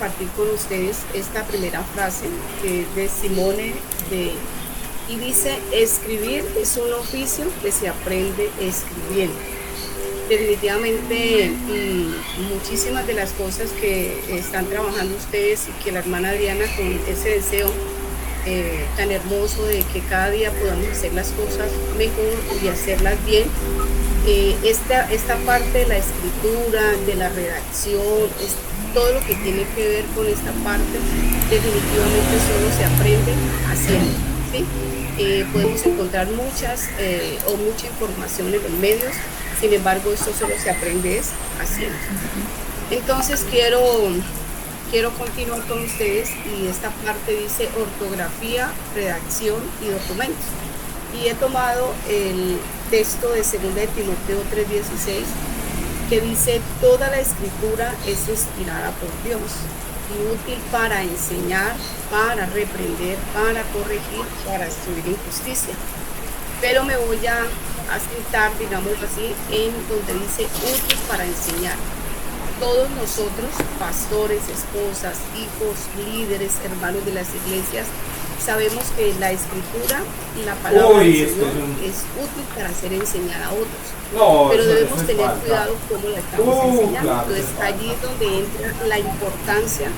compartir con ustedes esta primera frase que es de Simone y dice: escribir es un oficio que se aprende escribiendo. Definitivamente, muchísimas de las cosas que están trabajando ustedes y que la hermana Adriana, con ese deseo tan hermoso de que cada día podamos hacer las cosas mejor y hacerlas bien, esta parte de la escritura, de la redacción, todo lo que tiene que ver con esta parte, definitivamente solo se aprende haciendo, ¿sí? Podemos encontrar mucha información en los medios, sin embargo esto solo se aprende haciendo. Entonces quiero continuar con ustedes, y esta parte dice ortografía, redacción y documentos. Y he tomado el texto de 2 de Timoteo 3:16, que dice: toda la escritura es inspirada por Dios y útil para enseñar, para reprender, para corregir, para instruir en justicia. Pero me voy a sentar, digamos así, en donde dice útil para enseñar. Todos nosotros, pastores, esposas, hijos, líderes, hermanos de las iglesias, sabemos que la escritura y la palabra del Señor es útil para ser enseñada a otros. Pero debemos tener cuidado cómo la estamos enseñando. Claro, entonces allí es donde entra la importancia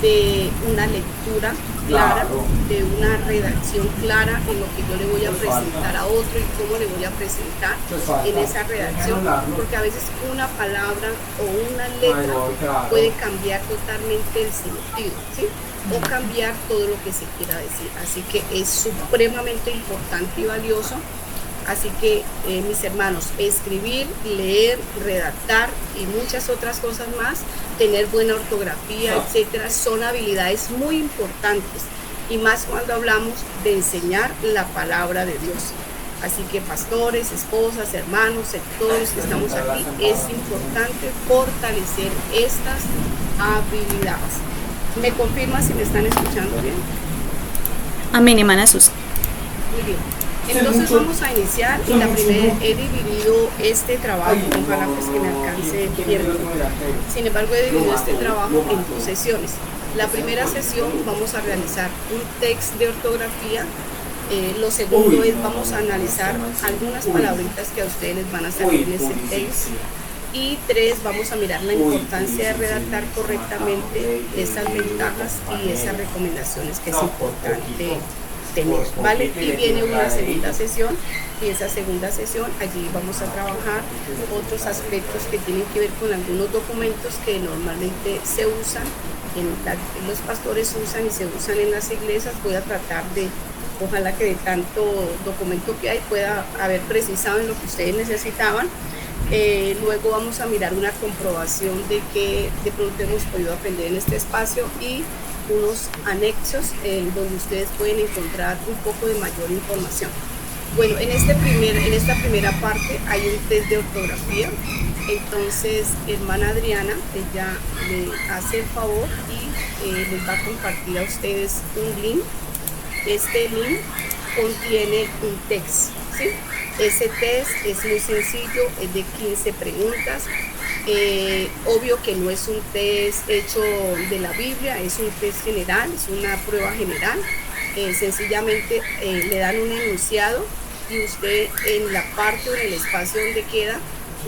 de una lectura clara, de una redacción clara en lo que yo le voy a presentar a otro y cómo le voy a presentar en esa redacción, porque a veces una palabra o una letra puede cambiar totalmente el sentido, ¿sí? O cambiar todo lo que se quiera decir. Así que es supremamente importante y valioso. Así que, mis hermanos, escribir, leer, redactar y muchas otras cosas más, tener buena ortografía, etcétera, son habilidades muy importantes, y más cuando hablamos de enseñar la palabra de Dios. Así que, pastores, esposas, hermanos, todos que estamos aquí, es importante fortalecer estas habilidades. ¿Me confirma si me están escuchando bien? Amén, hermana Susi. Muy bien. Entonces vamos a iniciar, y la primera, he dividido este trabajo, ojalá pues que me alcance el tiempo. Sin embargo, he dividido este trabajo en 2 sesiones. La primera sesión vamos a realizar un texto de ortografía. Lo segundo es, vamos a analizar algunas palabritas que a ustedes les van a salir en ese texto. Y 3, vamos a mirar la importancia de redactar correctamente, esas ventajas y esas recomendaciones que es importante tener, ¿vale? Y viene una segunda sesión, y esa segunda sesión allí vamos a trabajar otros aspectos que tienen que ver con algunos documentos que normalmente se usan, los pastores usan y se usan en las iglesias. Voy a tratar de, ojalá que de tanto documento que hay pueda haber precisado en lo que ustedes necesitaban. Luego vamos a mirar una comprobación de que de pronto hemos podido aprender en este espacio, y unos anexos donde ustedes pueden encontrar un poco de mayor información. Bueno, en esta primera parte hay un test de ortografía. Entonces, hermana Adriana, ella le hace el favor y les va a compartir a ustedes un link. Este link contiene un test, ¿sí? Ese test es muy sencillo, es de 15 preguntas. Obvio que no es un test hecho de la Biblia, es un test general, es una prueba general. Sencillamente le dan un enunciado, y usted en la parte o en el espacio donde queda,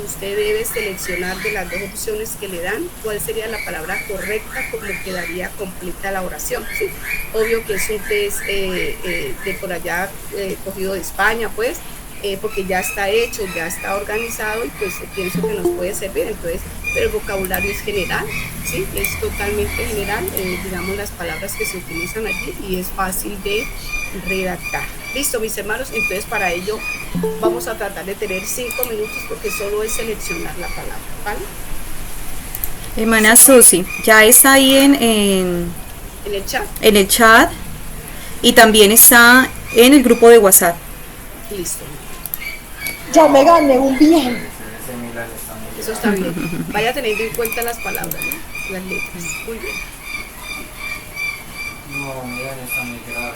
usted debe seleccionar de las 2 opciones que le dan cuál sería la palabra correcta, como quedaría completa la oración, ¿sí? Obvio que es un test de por allá, cogido de España, pues, porque ya está hecho, ya está organizado, y pues pienso que nos puede servir. Entonces, pero el vocabulario es general, ¿sí? Es totalmente general, digamos, las palabras que se utilizan allí, y es fácil de redactar. Listo, mis hermanos. Entonces, para ello vamos a tratar de tener 5 minutos, porque solo es seleccionar la palabra, ¿vale? Hermana Susi, ya está ahí en el chat. En el chat, y también está en el grupo de WhatsApp. Listo. Ya me gané un viaje. Eso está bien. Vaya teniendo en cuenta las palabras, ¿no? Las letras. Muy bien. No, mira, está muy grave.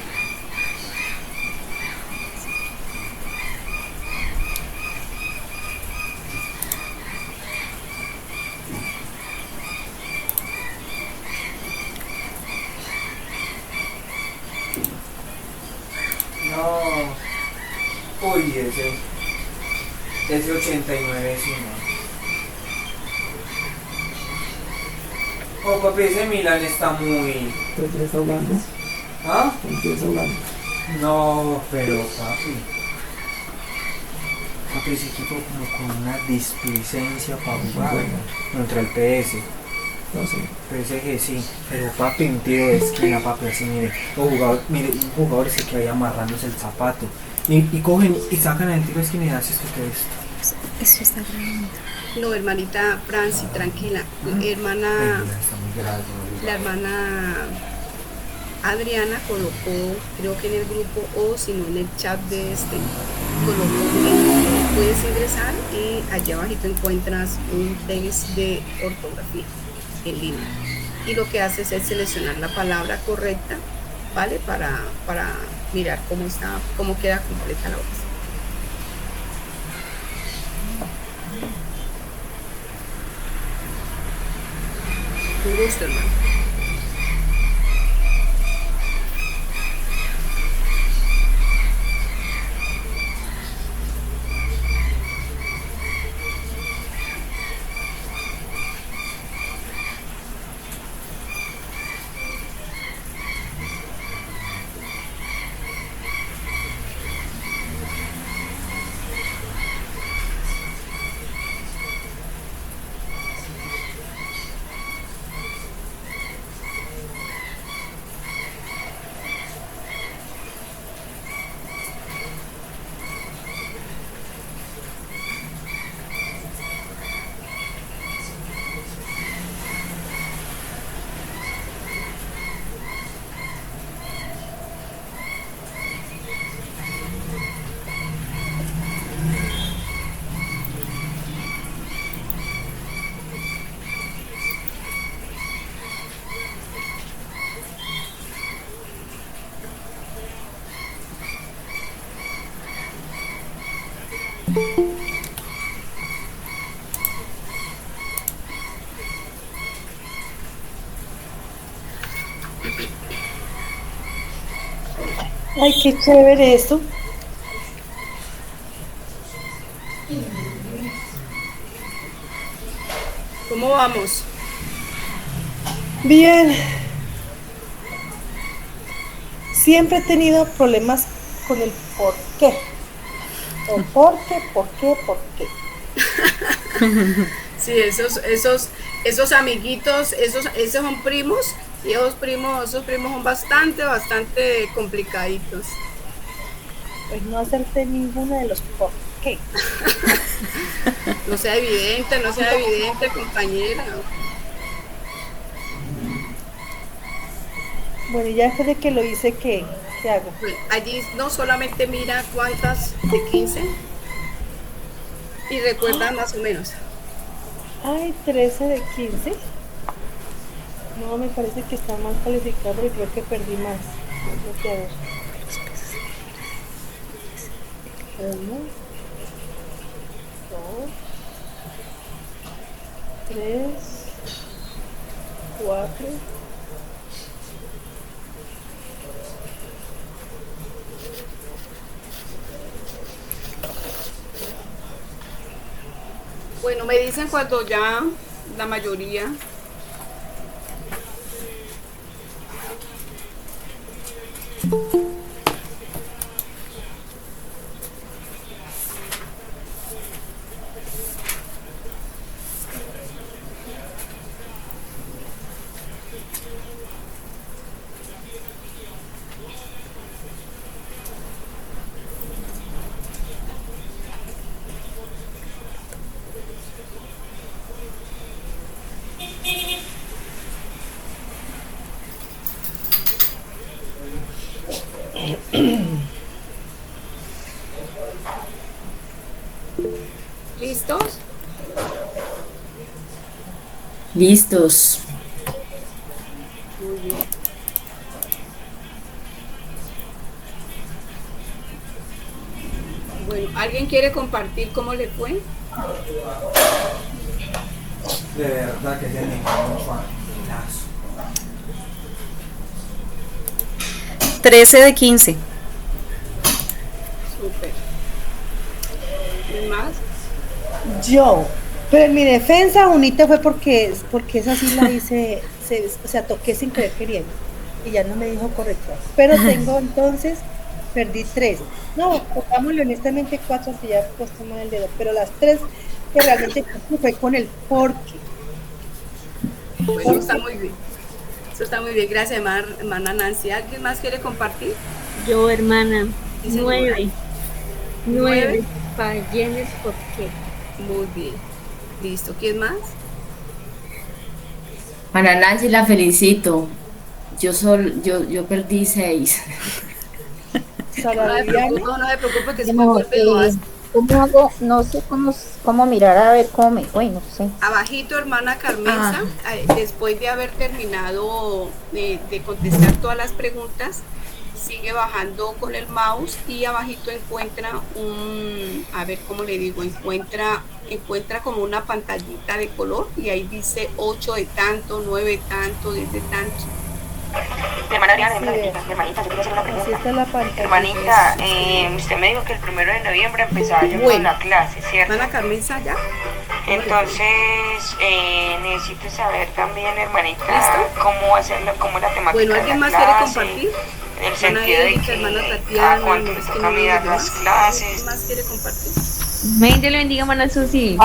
No. Uy, ese 89 sí, no. Oh, papi, ese Milan está muy... ¿Te está ahogando? ¿Ah? ¿Te está ahogando? No, pero papi. Papi, ese equipo como con una displicencia para jugar contra el PS. No sé. PSG sí, pero papi, un tiro de esquina, papi, así mire, un jugador se queda ahí amarrándose el zapato y cogen y sacan el tiro de esquina y haces que esto. Esto está grabando. No, hermanita Franci, tranquila. Hermana, Está muy grave, la hermana Adriana colocó, creo que en el grupo o si no en el chat de este, colocó un link, puedes ingresar y allá abajito encuentras un test de ortografía en línea. Y lo que haces es seleccionar la palabra correcta, ¿vale? Para mirar cómo queda completa la oración. Un gusto, hermano. Ay, qué chévere esto. ¿Cómo vamos? Bien. Siempre he tenido problemas con el por qué. O por qué. Sí, esos amiguitos, esos son primos y esos primos son bastante complicaditos. Pues no acerté ninguno de los por qué. No sea evidente, compañera. Bueno, y ya después de que lo hice, ¿qué hago? Bueno, allí no solamente mira cuántas de 15 y recuerda más o menos. Ay, 13 de 15. No, me parece que está mal calificado porque creo que perdí más. Tengo que ver. 1, 2, 3, 4. Bueno, me dicen cuando ya la mayoría. ¿Listos? Listos. Muy bien. Bueno, ¿alguien quiere compartir cómo le fue? De verdad que se me quedó mucho amilazo. 13 de 15. Yo, pero en mi defensa, unita fue porque esa sí la hice, o sea, toqué sin querer queriendo y ya no me dijo correcto. Pero tengo entonces, perdí 3. No, pongámosle honestamente 4 si ya he puesto mal el dedo, pero las 3 que realmente puse fue con el porque. Bueno, está muy bien. Eso está muy bien. Gracias, hermana Nancy. ¿Alguien más quiere compartir? Yo, hermana, Sí, señora. 9. 9. 9. Ballenes, ¿por qué? Muy bien. Listo. ¿Quién más? Para Nancy la felicito. Yo perdí 6. Sara Viviana, No se preocupe que si me No, vuelve lo hace. ¿cómo hago? No sé cómo mirar a ver cómo me fue, no sé. Abajito, hermana Carmenza, después de haber terminado de contestar todas las preguntas, sigue bajando con el mouse y abajito encuentra a ver cómo le digo, encuentra como una pantallita de color y ahí dice 8 de tanto, 9 de tanto, 10 de tanto. Hermana Adriana, hermanita, yo quiero hacer una así pregunta. está la pantalla. Hermanita, usted me dijo que el 1 de noviembre empezaba yo con la clase, ¿cierto? Hermana Carmenza, ¿ya? Entonces, necesito saber también, hermanita, ¿Listo? cómo hacerlo, cómo la temática Bueno, de ¿alguien la más quiere clase, compartir? el sentido de Erika, que hermana Tatiana, cuánto no, le es que toca no mirar veo las más. clases. ¿Quién más quiere compartir? Dios le bendiga, hermana Susi.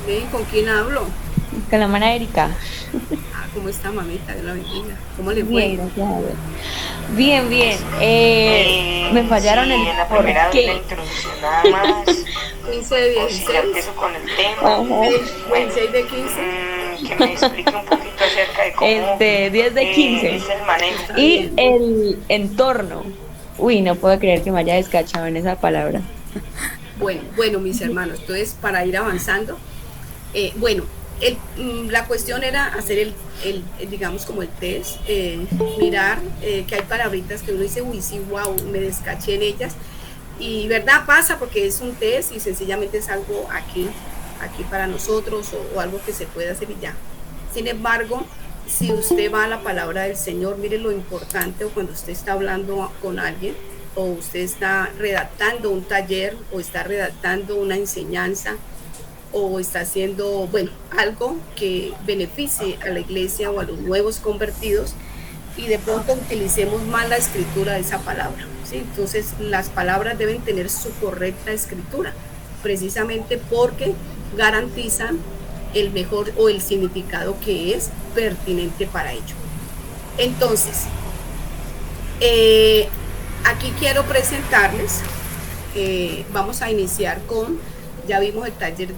Bien, ¿con quién hablo? Con la hermana Erika. ¿Cómo está, mamita? Dios la bendiga. ¿Cómo le fue? Bien, gracias a Dios. Bien, bien. Me fallaron sí, el en la por primera qué. la introducción nada más. 15 de O si ya 16. empiezo con el tema. Bueno, 26 de 15. que me explique un poquito acerca de cómo 10 de 15. es el manejo. Y el entorno. Uy, no puedo creer que me haya descachado en esa palabra. Bueno, mis hermanos, entonces para ir avanzando, la cuestión era hacer digamos como el test, mirar que hay palabritas que uno dice, uy, sí, wow, me descaché en ellas, y verdad pasa porque es un test y sencillamente es algo aquí para nosotros o algo que se puede hacer y ya. Sin embargo, si usted va a la palabra del Señor, mire lo importante, o cuando usted está hablando con alguien, o usted está redactando un taller, o está redactando una enseñanza, o está haciendo, algo que beneficie a la iglesia o a los nuevos convertidos, y de pronto utilicemos mal la escritura de esa palabra, ¿sí? Entonces las palabras deben tener su correcta escritura, precisamente porque garantizan el mejor o el significado que es pertinente para ello. Entonces, aquí quiero presentarles, vamos a iniciar ya vimos el taller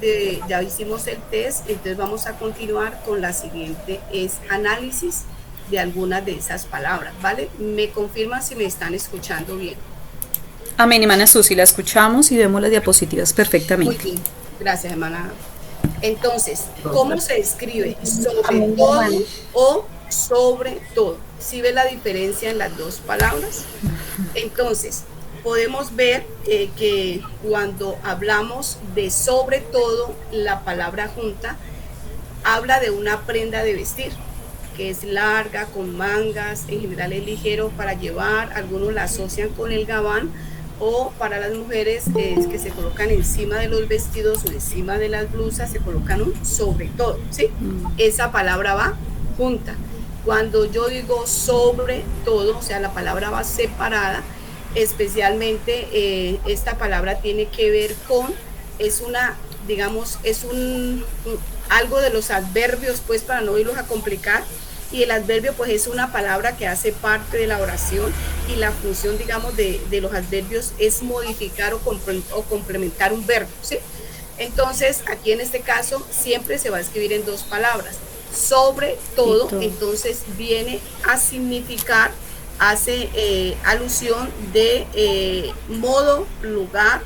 ya hicimos el test, entonces vamos a continuar con la siguiente, es análisis de algunas de esas palabras, ¿vale? Me confirman si me están escuchando bien. Amén, hermana Susi, la escuchamos y vemos las diapositivas perfectamente. Muy bien, gracias, hermana. Entonces, ¿cómo se escribe? Sobre todo o sobre todo. ¿Sí ve la diferencia en las dos palabras? Entonces, podemos ver que cuando hablamos de sobre todo, la palabra junta habla de una prenda de vestir, que es larga, con mangas, en general es ligero para llevar, algunos la asocian con el gabán, o para las mujeres es que se colocan encima de los vestidos o encima de las blusas, se colocan un sobre todo, ¿sí? Esa palabra va junta. Cuando yo digo sobre todo, o sea, la palabra va separada, especialmente esta palabra tiene que ver con, es algo de los adverbios, pues para no irlos a complicar, y el adverbio pues es una palabra que hace parte de la oración, y la función, digamos, de los adverbios es modificar o complementar un verbo, ¿sí? Entonces, aquí en este caso siempre se va a escribir en dos palabras. Sobre todo, entonces viene a significar, hace alusión de modo, lugar,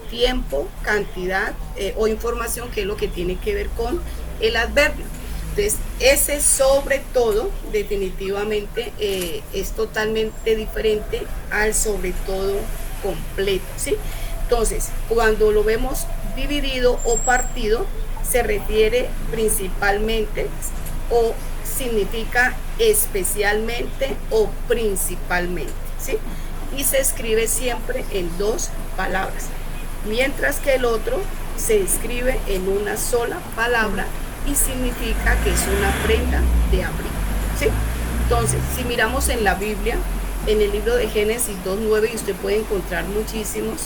tiempo, cantidad o información, que es lo que tiene que ver con el adverbio. Entonces, ese sobre todo definitivamente es totalmente diferente al sobre todo completo, ¿sí? Entonces, cuando lo vemos dividido o partido, se refiere principalmente o significa especialmente o principalmente, ¿sí? Y se escribe siempre en dos palabras, mientras que el otro se escribe en una sola palabra y significa que es una prenda de abrigo, ¿sí? Entonces, si miramos en la Biblia, en el libro de Génesis 2:9, y usted puede encontrar muchísimos,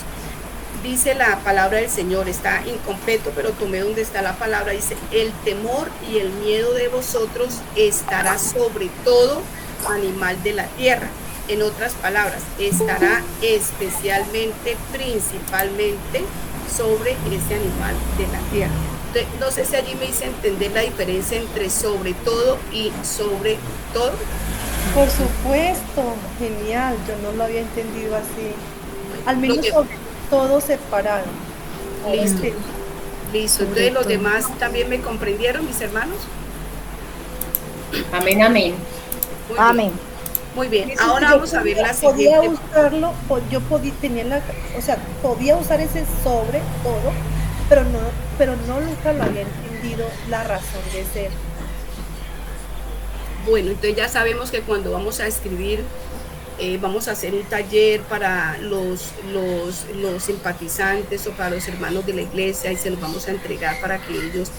dice la palabra del Señor, está incompleto, pero tomé donde está la palabra, dice, el temor y el miedo de vosotros estará sobre todo animal de la tierra. En otras palabras, estará especialmente, principalmente, sobre ese animal de la tierra. Entonces, no sé si allí me hice entender la diferencia entre sobre todo y sobre todo. Por supuesto, genial, yo no lo había entendido así. Al menos sobre todo separado. Listo. Listo. Entonces los demás también me comprendieron, mis hermanos. Amén, amén. Amén. Muy bien. Ahora vamos a ver la siguiente. Podía usarlo, yo podía, podía usar ese sobre todo, pero no nunca lo había entendido la razón de ser. Bueno, entonces ya sabemos que cuando vamos a escribir, vamos a hacer un taller para los simpatizantes o para los hermanos de la iglesia, y se los vamos a entregar para que ellos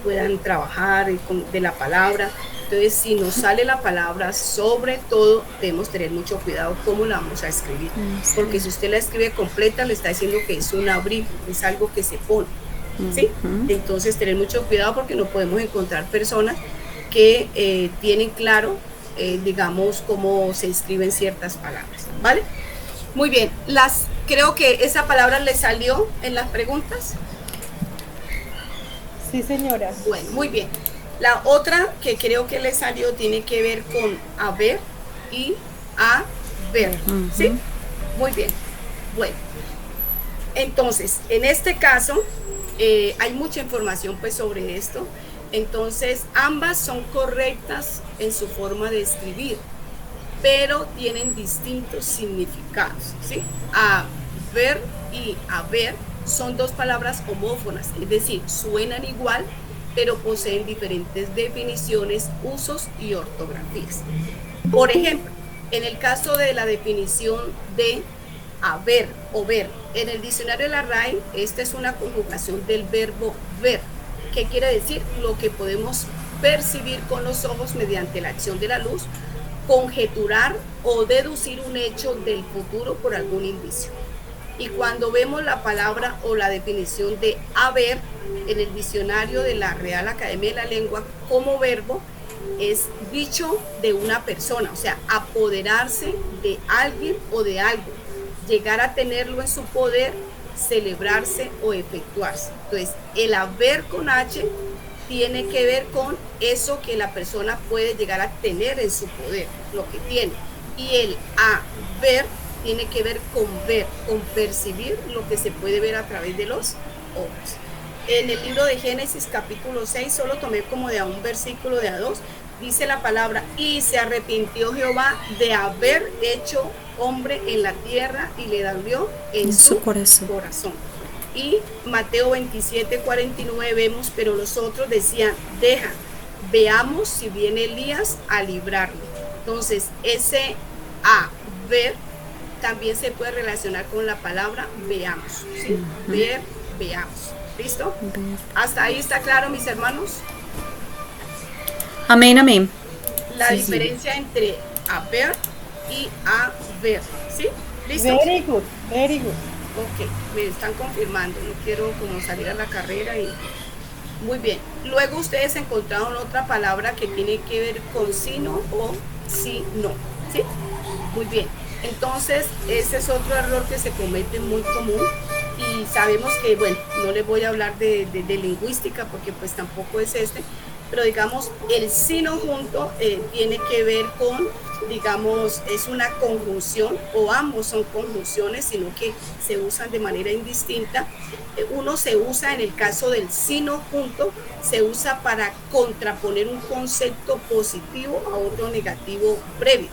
puedan trabajar de la palabra. Entonces, si nos sale la palabra sobre todo, debemos tener mucho cuidado cómo la vamos a escribir, porque si usted la escribe completa, le está diciendo que es un abrigo, es algo que se pone, ¿sí? Entonces, tener mucho cuidado porque no podemos encontrar personas que tienen claro, digamos, cómo se escriben ciertas palabras, ¿vale? Muy bien, creo que esa palabra le salió en las preguntas. Sí, señora. Bueno, muy bien. La otra que creo que le salió tiene que ver con haber y haber, ¿sí? Muy bien. Bueno, entonces, en este caso, hay mucha información pues sobre esto. Entonces, ambas son correctas en su forma de escribir, pero tienen distintos significados, ¿sí? Haber y haber son dos palabras homófonas, es decir, suenan igual, pero poseen diferentes definiciones, usos y ortografías. Por ejemplo, en el caso de la definición de haber o ver, en el diccionario de la RAE, esta es una conjugación del verbo ver. ¿Qué quiere decir? Lo que podemos percibir con los ojos mediante la acción de la luz, conjeturar o deducir un hecho del futuro por algún indicio. Y cuando vemos la palabra o la definición de haber en el diccionario de la Real Academia de la Lengua como verbo, es dicho de una persona, o sea, apoderarse de alguien o de algo, llegar a tenerlo en su poder, celebrarse o efectuarse. Entonces, el haber con H tiene que ver con eso que la persona puede llegar a tener en su poder, lo que tiene. Y el haber tiene que ver, con percibir lo que se puede ver a través de los ojos. En el libro de Génesis capítulo 6, solo tomé como de a un versículo de a dos, dice la palabra, y se arrepintió Jehová de haber hecho hombre en la tierra y le dolió en su corazón. Y Mateo 27:49 vemos, pero los otros decían, veamos si viene Elías a librarlo. Entonces, ese haber también se puede relacionar con la palabra veamos, ¿sí? Ver, veamos. ¿Listo? ¿Hasta ahí está claro, mis hermanos? Amén, amén. La diferencia entre haber y haber, ¿sí? ¿Listo? Very good, very good. Ok, me están confirmando, no quiero como salir a la carrera y... Muy bien. Luego ustedes encontraron otra palabra que tiene que ver con sí, no o sí, no, ¿sí? Muy bien. Entonces, ese es otro error que se comete muy común y sabemos que, bueno, no les voy a hablar de lingüística porque pues tampoco es pero digamos, el sino junto tiene que ver con, digamos, es una conjunción o ambos son conjunciones, sino que se usan de manera indistinta. Uno se usa en el caso del sino junto, se usa para contraponer un concepto positivo a otro negativo previo.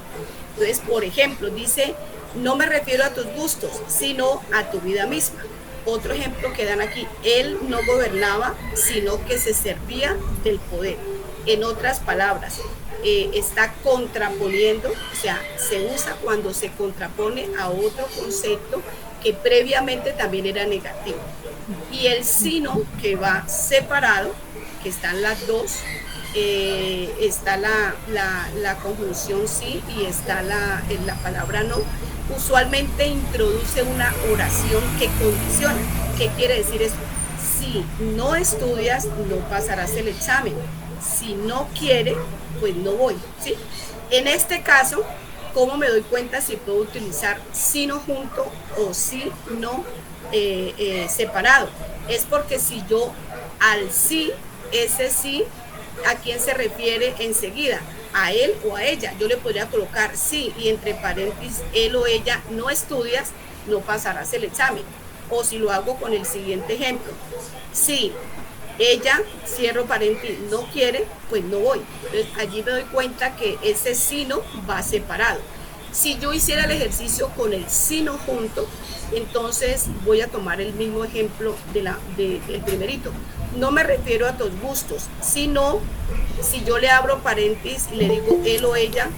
Entonces, por ejemplo, dice, no me refiero a tus gustos, sino a tu vida misma. Otro ejemplo que dan aquí, él no gobernaba, sino que se servía del poder. En otras palabras, está contraponiendo, o sea, se usa cuando se contrapone a otro concepto que previamente también era negativo. Y el sino, que va separado, que están las dos, está la conjunción sí y está la palabra no, usualmente introduce una oración que condiciona. ¿Qué quiere decir eso? Si no estudias, no pasarás el examen. Si no quiere, pues no voy, ¿sí? En este caso, ¿cómo me doy cuenta si puedo utilizar sí no junto o sí no separado? Es porque si yo al sí, ese sí, ¿a quién se refiere enseguida? A él o a ella. Yo le podría colocar sí y entre paréntesis, él o ella no estudias, no pasarás el examen. O si lo hago con el siguiente ejemplo, si ella, cierro paréntesis, no quiere, pues no voy. Entonces allí me doy cuenta que ese sino va separado. Si yo hiciera el ejercicio con el sino junto, entonces voy a tomar el mismo ejemplo del primerito. No me refiero a tus gustos, sino si yo le abro paréntesis y le digo él o ella,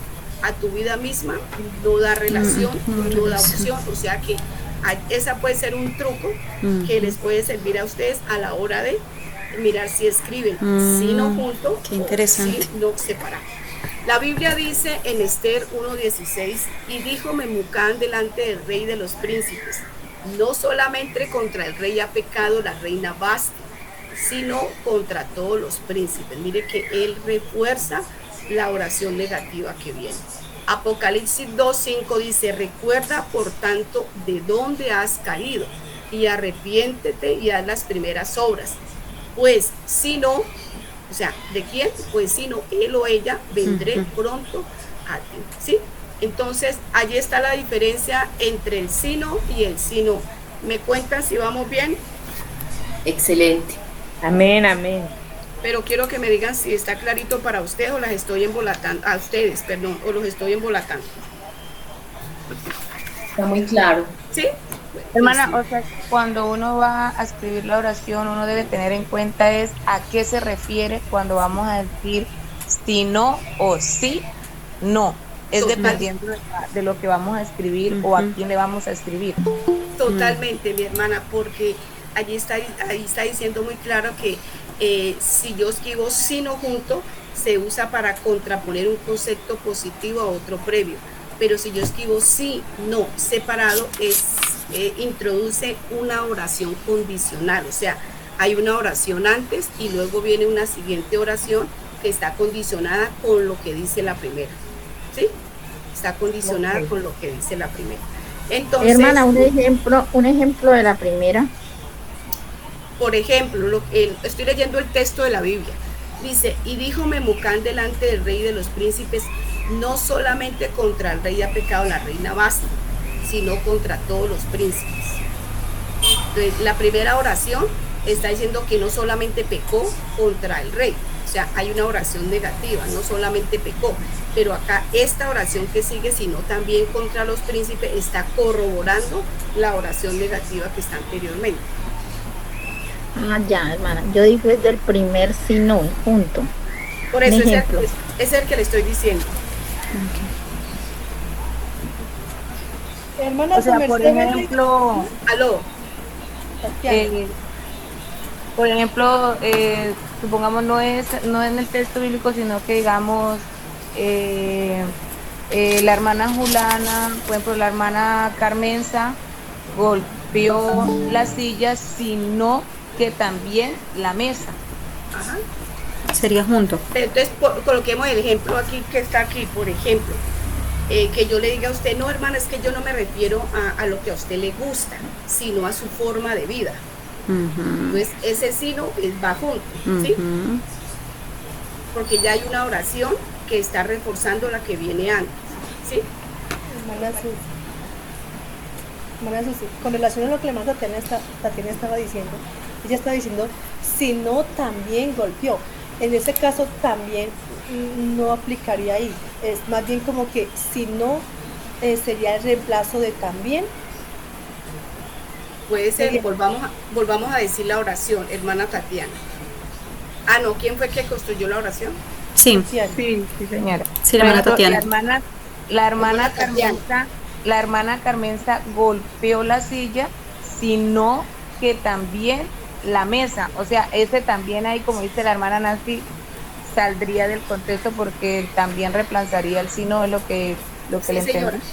a tu vida misma, no da relación, no da opción, o sea que esa puede ser un truco que les puede servir a ustedes a la hora de mirar si escriben sino junto qué interesante. o sino separado. La Biblia dice en Esther 1:16, y dijo Memucán delante del rey de los príncipes, no solamente contra el rey ha pecado la reina Basti, sino contra todos los príncipes. Mire que él refuerza la oración negativa que viene. Apocalipsis 2:5 dice, recuerda por tanto de dónde has caído y arrepiéntete y haz las primeras obras. Pues si no, o sea, ¿de quién? Pues si no, él o ella vendré pronto a ti, ¿sí? Entonces, allí está la diferencia entre el sino y el sino. ¿Me cuentan si vamos bien? Excelente. Amén, amén. Pero quiero que me digan si está clarito para ustedes o las estoy embolatando, a ustedes, perdón, o los estoy embolatando. Está muy claro. ¿Sí? Hermana, o sea, cuando uno va a escribir la oración, uno debe tener en cuenta es a qué se refiere cuando vamos a decir si no o sí, no. Es Total. dependiendo de lo que vamos a escribir o a quién le vamos a escribir. Totalmente, mi hermana, porque ahí está diciendo muy claro que si yo escribo sino junto, se usa para contraponer un concepto positivo a otro previo. Pero si yo escribo sí, no, separado, introduce una oración condicional. O sea, hay una oración antes y luego viene una siguiente oración que está condicionada con lo que dice la primera. ¿Sí? Está condicionada con lo que dice la primera. Entonces, hermana, un ejemplo de la primera. Por ejemplo, estoy leyendo el texto de la Biblia. Dice, y dijo Memucán delante del rey de los príncipes, no solamente contra el rey ha pecado la reina Basti, sino contra todos los príncipes. Entonces, la primera oración está diciendo que no solamente pecó contra el rey, o sea, hay una oración negativa, no solamente pecó, pero acá esta oración que sigue, sino también contra los príncipes, está corroborando la oración negativa que está anteriormente. Ah, ya, hermana, yo digo es del primer sí, no, junto. Por eso ejemplo. es el que le estoy diciendo. Hermana, O sea, por ejemplo, Aló. por ejemplo, supongamos no es en el texto bíblico, sino que digamos la hermana Julana, por ejemplo, la hermana Carmenza golpeó la silla, sino que también la mesa. Ajá. Sería junto. Entonces, coloquemos el ejemplo aquí que está aquí, por ejemplo, que yo le diga a usted, no, hermana, es que yo no me refiero a lo que a usted le gusta, sino a su forma de vida. Entonces, ese sino va junto, ¿sí? Porque ya hay una oración que está reforzando la que viene antes, ¿sí? Hermana Susi, con relación a lo que la hermana Tatiana estaba diciendo, ella estaba diciendo, si no, también golpeó. En ese caso también no aplicaría ahí. Es más bien como que si no, sería el reemplazo de también. Puede ser, volvamos a decir la oración, hermana Tatiana. Ah, no, ¿quién fue que construyó la oración? Sí, Sí, señora. sí, la hermana Tatiana. La hermana Carmenza golpeó la silla, sino que también la mesa, o sea, ese también ahí, como dice la hermana Nancy, saldría del contexto porque también reemplazaría el sino, es lo que Sí, le señora. entendí.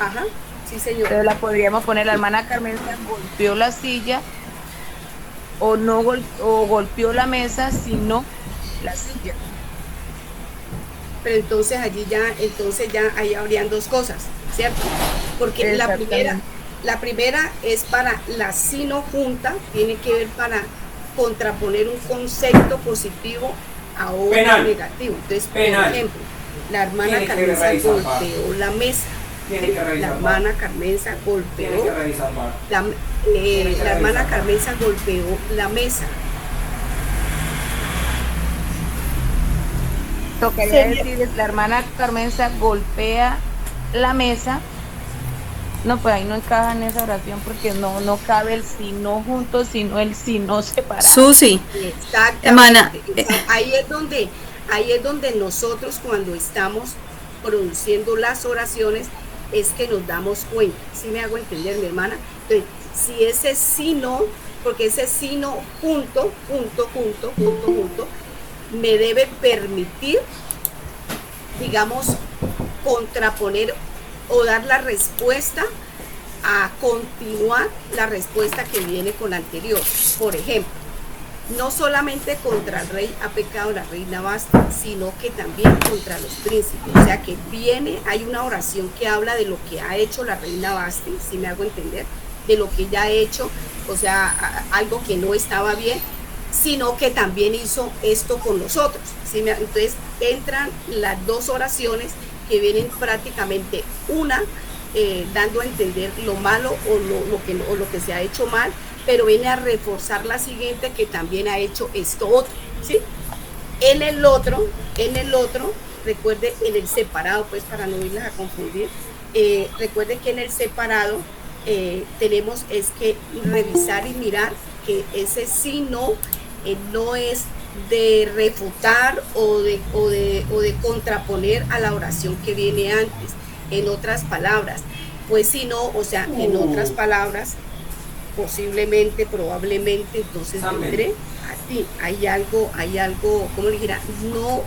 Ajá, sí, señora. Entonces la podríamos poner, la hermana Carmen golpeó la silla o no o golpeó la mesa, sino la silla. Pero entonces allí ya, ahí habrían dos cosas, ¿cierto? Porque la primera es para la sino junta, tiene que ver para contraponer un concepto positivo a otro negativo. Entonces, por ejemplo, la hermana Carmenza golpeó la mesa. La hermana Carmenza golpeó la hermana Carmenza golpeó la mesa. Tocaría decir, la hermana Carmenza golpea la mesa. No, pues ahí no encaja en esa oración porque no cabe el si no juntos, sino el si no separado. Susi, Exactamente. hermana, ahí es donde nosotros, cuando estamos produciendo las oraciones, es que nos damos cuenta. ¿Sí me hago entender, mi hermana? Entonces, si ese sí no, porque ese sí no junto, me debe permitir, digamos, contraponer o dar la respuesta a continuar la respuesta que viene con la anterior. Por ejemplo, no solamente contra el rey ha pecado la reina Vasti, sino que también contra los príncipes. O sea que hay una oración que habla de lo que ha hecho la reina Vasti, si me hago entender, de lo que ella ha hecho, o sea, algo que no estaba bien, sino que también hizo esto con nosotros. ¿Sí? Entonces entran las dos oraciones que vienen prácticamente una dando a entender lo malo o lo que se ha hecho mal, pero viene a reforzar la siguiente que también ha hecho esto otro, ¿sí? En el otro, recuerde, en el separado, pues para no irlas a confundir, recuerde que en el separado tenemos es que revisar y mirar que ese sí no es de refutar o de contraponer a la oración que viene antes. En otras palabras, pues si no, o sea, en otras palabras, posiblemente, probablemente, entonces vendré a ti. Hay algo, ¿cómo le dijera? No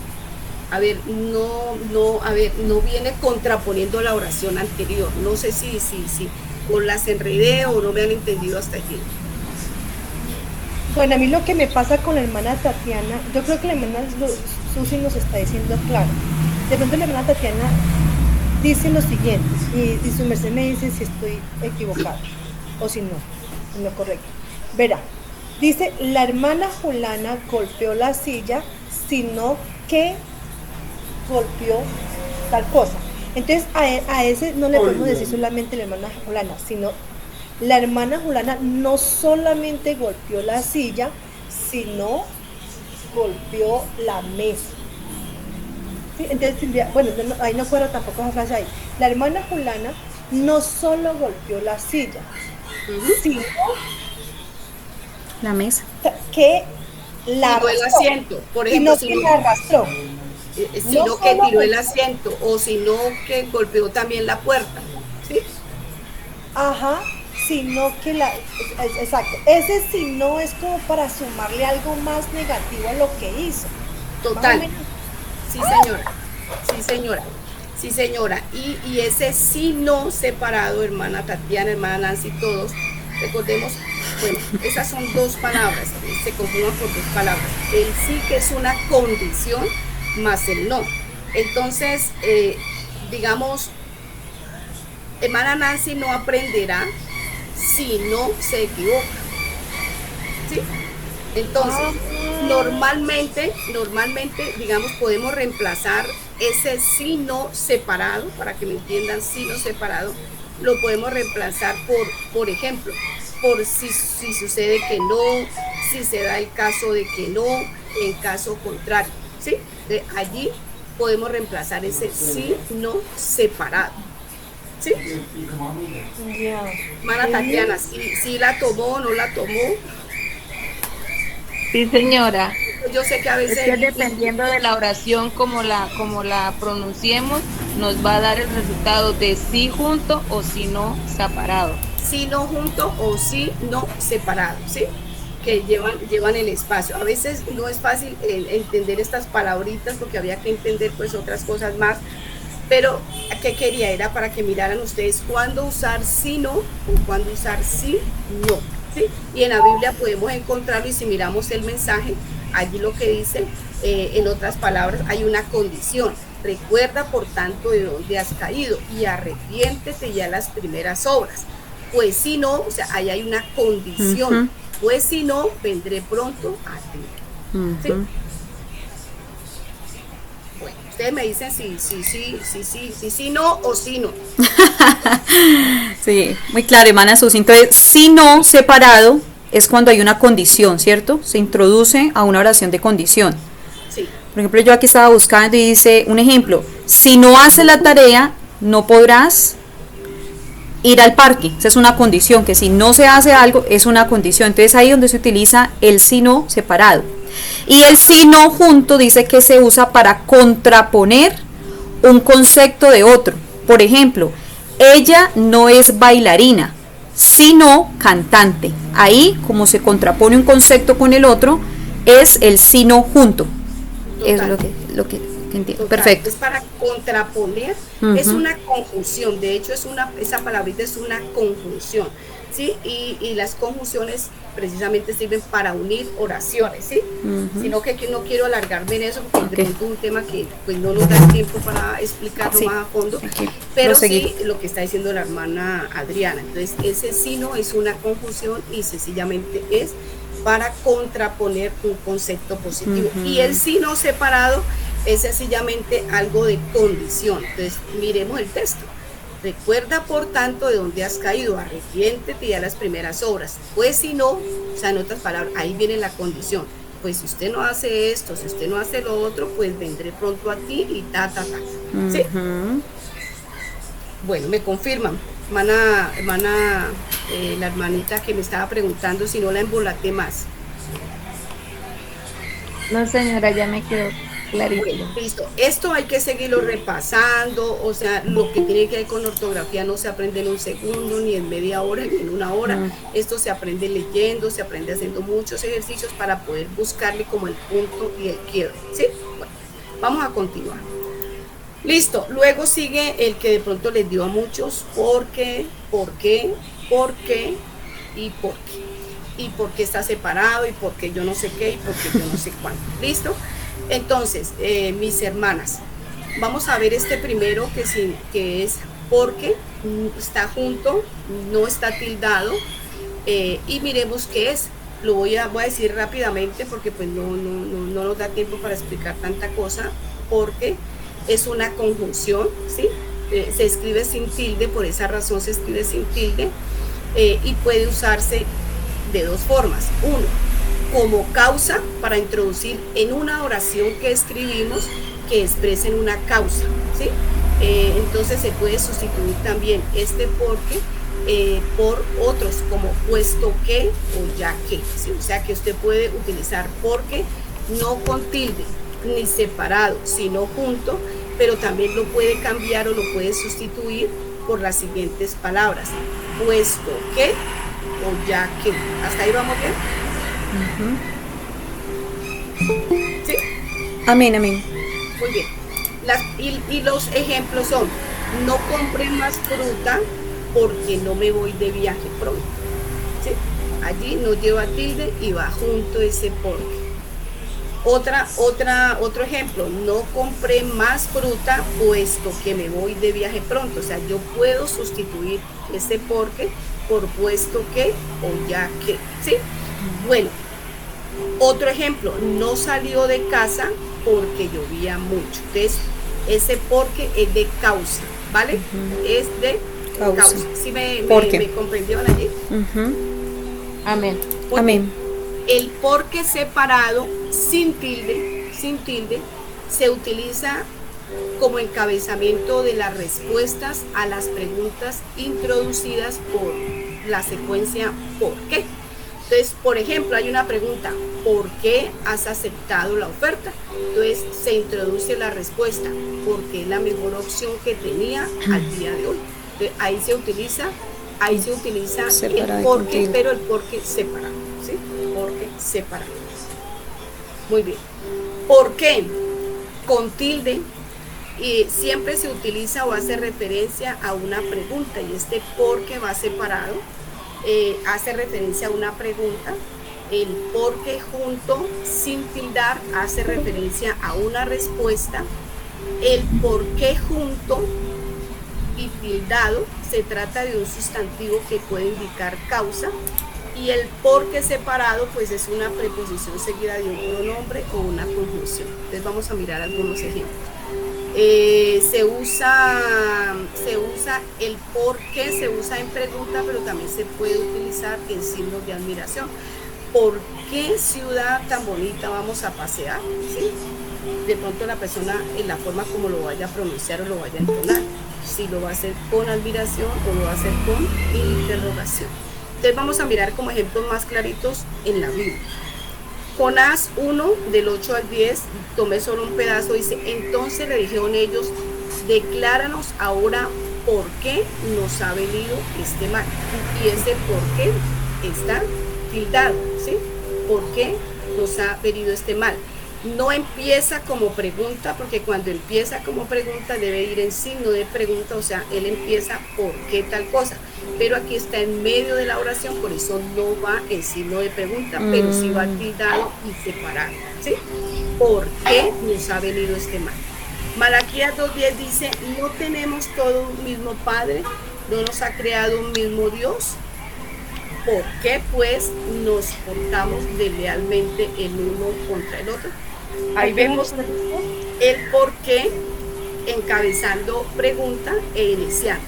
viene contraponiendo la oración anterior. No sé si o las enredé o no me han entendido hasta aquí. Bueno, a mí lo que me pasa con la hermana Tatiana, yo creo que la hermana Susi nos está diciendo claro. De pronto la hermana Tatiana dice lo siguiente, y su merced me dice si estoy equivocado o si no, en lo correcto. Verá, dice, la hermana Julana golpeó la silla, sino que golpeó tal cosa. Entonces a ese no le podemos decir solamente la hermana Julana, sino la hermana Julana no solamente golpeó la silla, sino golpeó la mesa. ¿Sí? Entonces, bueno, ahí no fuera tampoco esa frase ahí. La hermana Julana no solo golpeó la silla, sino la mesa. Que la tiró el asiento, por ejemplo, sino que la arrastró. Sino no que tiró el asiento, o sino que golpeó también la puerta. ¿Sí? Ajá, sino que exacto. Ese sino es como para sumarle algo más negativo a lo que hizo. Total. Sí, señora. Y ese sí no separado, hermana Tatiana, hermana Nancy, todos, recordemos, bueno, esas son dos palabras, se conforman por dos palabras. El sí, que es una condición, más el no. Entonces, digamos, hermana Nancy no aprenderá si no se equivoca. ¿Sí? Entonces, normalmente, digamos, podemos reemplazar ese sí no separado, para que me entiendan, sí no separado, lo podemos reemplazar por ejemplo, por si sucede que no, si se da el caso de que no, en caso contrario, ¿sí? De allí podemos reemplazar ese sí no separado. ¿Sí? Hermana Tatiana, ¿sí la tomó o no la tomó? Sí, señora. Yo sé que a veces... Es que dependiendo de la oración, como la pronunciemos, nos va a dar el resultado de sí junto o si no separado. sí, no junto o sí, no separado, ¿sí? Que llevan el espacio. A veces no es fácil entender estas palabritas porque habría que entender pues otras cosas más, pero ¿qué quería? Era para que miraran ustedes cuándo usar sí, no o cuándo usar sí, no, ¿sí? Y en la Biblia podemos encontrarlo y si miramos el mensaje, allí lo que dice, en otras palabras, hay una condición. Recuerda por tanto de dónde has caído y arrepiéntete ya las primeras obras. Pues si no, o sea, ahí hay una condición. Pues si no, vendré pronto a ti. ¿Sí? Bueno, ustedes me dicen sí, no o sí, no. Sí, muy claro, hermana Susi. Entonces, si no separado es cuando hay una condición, ¿cierto? Se introduce a una oración de condición. Sí. Por ejemplo, yo aquí estaba buscando y dice, un ejemplo, si no haces la tarea, no podrás ir al parque. Esa es una condición, que si no se hace algo, es una condición. Entonces ahí donde se utiliza el si no separado. Y el si no junto dice que se usa para contraponer un concepto de otro. Por ejemplo, ella no es bailarina, sino cantante. Ahí, como se contrapone un concepto con el otro, es el si no junto. Es lo que entiendo. Total. Perfecto. Es para contraponer, es una conjunción, de hecho esa palabrita es una conjunción, ¿sí? Y las conjunciones precisamente sirven para unir oraciones, ¿sí? Sino que no quiero alargarme en eso porque de pronto es un tema que pues no nos da el tiempo para explicarlo más a fondo, pero sí lo que está diciendo la hermana Adriana. Entonces ese sino es una conjunción y sencillamente es para contraponer un concepto positivo. Y el sino separado es sencillamente algo de condición. Entonces miremos el texto. Recuerda por tanto de dónde has caído, arrepiéntete ya las primeras obras. Pues si no, o sea, en otras palabras, ahí viene la condición. Pues si usted no hace esto, si usted no hace lo otro, pues vendré pronto a ti y ¿sí? Bueno, me confirman, hermana, la hermanita que me estaba preguntando si no la embolaté más. No, señora, ya me quedó clarito. Bueno, listo. Esto hay que seguirlo repasando, o sea, lo que tiene que ver con ortografía no se aprende en un segundo, ni en media hora, ni en una hora. Esto se aprende leyendo, se aprende haciendo muchos ejercicios para poder buscarle como el punto y el quiebre, ¿sí? Bueno, vamos a continuar. Listo, luego sigue el que de pronto les dio a muchos, por qué y por qué está separado y por qué yo no sé qué y por qué yo no sé cuánto. ¿Listo? Entonces, mis hermanas, vamos a ver este primero que es porque está junto, no está tildado, y miremos qué es. Lo voy a decir rápidamente porque pues no nos da tiempo para explicar tanta cosa. Porque es una conjunción, ¿sí? Se escribe sin tilde, por esa razón se escribe sin tilde, y puede usarse de dos formas. Uno, como causa para introducir en una oración que escribimos que expresen una causa, ¿sí? Entonces se puede sustituir también este porque por otros como puesto que o ya que, ¿sí? O sea que usted puede utilizar porque no con tilde ni separado, sino junto, pero también lo puede cambiar o lo puede sustituir por las siguientes palabras: puesto que o ya que. ¿Hasta ahí vamos bien? ¿Sí? Amén, amén. Muy bien. Y los ejemplos son: no compre más fruta porque no me voy de viaje pronto. ¿Sí? Allí no lleva tilde y va junto ese porque. Otro ejemplo: no compré más fruta puesto que me voy de viaje pronto. O sea, yo puedo sustituir ese porque por puesto que o ya que, ¿sí? Bueno, otro ejemplo: no salió de casa porque llovía mucho. Entonces, ese porque es de causa, ¿vale? Es de causa. ¿Sí me comprendieron allí? Amén. Amén. El porque separado, sin tilde, se utiliza como encabezamiento de las respuestas a las preguntas introducidas por la secuencia ¿por qué? Entonces, por ejemplo, hay una pregunta: ¿por qué has aceptado la oferta? Entonces se introduce la respuesta: porque es la mejor opción que tenía al día de hoy. Entonces, ahí se utiliza Ahí se utiliza Separado el y porque, con tilde. pero el porque separado, ¿sí? Porque separado. Muy bien. ¿Por qué? Con tilde. Y siempre se utiliza o hace referencia a una pregunta, y este porque va separado hace referencia a una pregunta. El porque junto sin tildar hace referencia a una respuesta. El por qué junto y tildado se trata de un sustantivo que puede indicar causa, y el porque separado pues es una preposición seguida de un pronombre o una conjunción. Entonces vamos a mirar algunos ejemplos. Se usa el por qué, se usa en pregunta, pero también se puede utilizar en signos de admiración. ¿Por qué ciudad tan bonita vamos a pasear? ¿Sí? De pronto la persona, en la forma como lo vaya a pronunciar o lo vaya a entonar, si lo va a hacer con admiración o lo va a hacer con interrogación. Entonces vamos a mirar como ejemplos más claritos en la Biblia. Jonás 1, del 8 al 10, tomé solo un pedazo, dice: entonces le dijeron ellos, decláranos ahora por qué nos ha venido este mal. Y ese por qué está tildado, ¿sí? ¿Por qué nos ha venido este mal? No empieza como pregunta, porque cuando empieza como pregunta debe ir en signo de pregunta, o sea, él empieza por qué tal cosa, pero aquí está en medio de la oración, por eso no va en signo de pregunta, pero sí va tildado y separado, ¿sí? ¿Por qué nos ha venido este mal? Malaquías 2:10 dice: ¿no tenemos todo un mismo Padre? ¿No nos ha creado un mismo Dios? ¿Por qué pues nos portamos deslealmente el uno contra el otro? Ahí vemos el por qué encabezando pregunta e iniciando.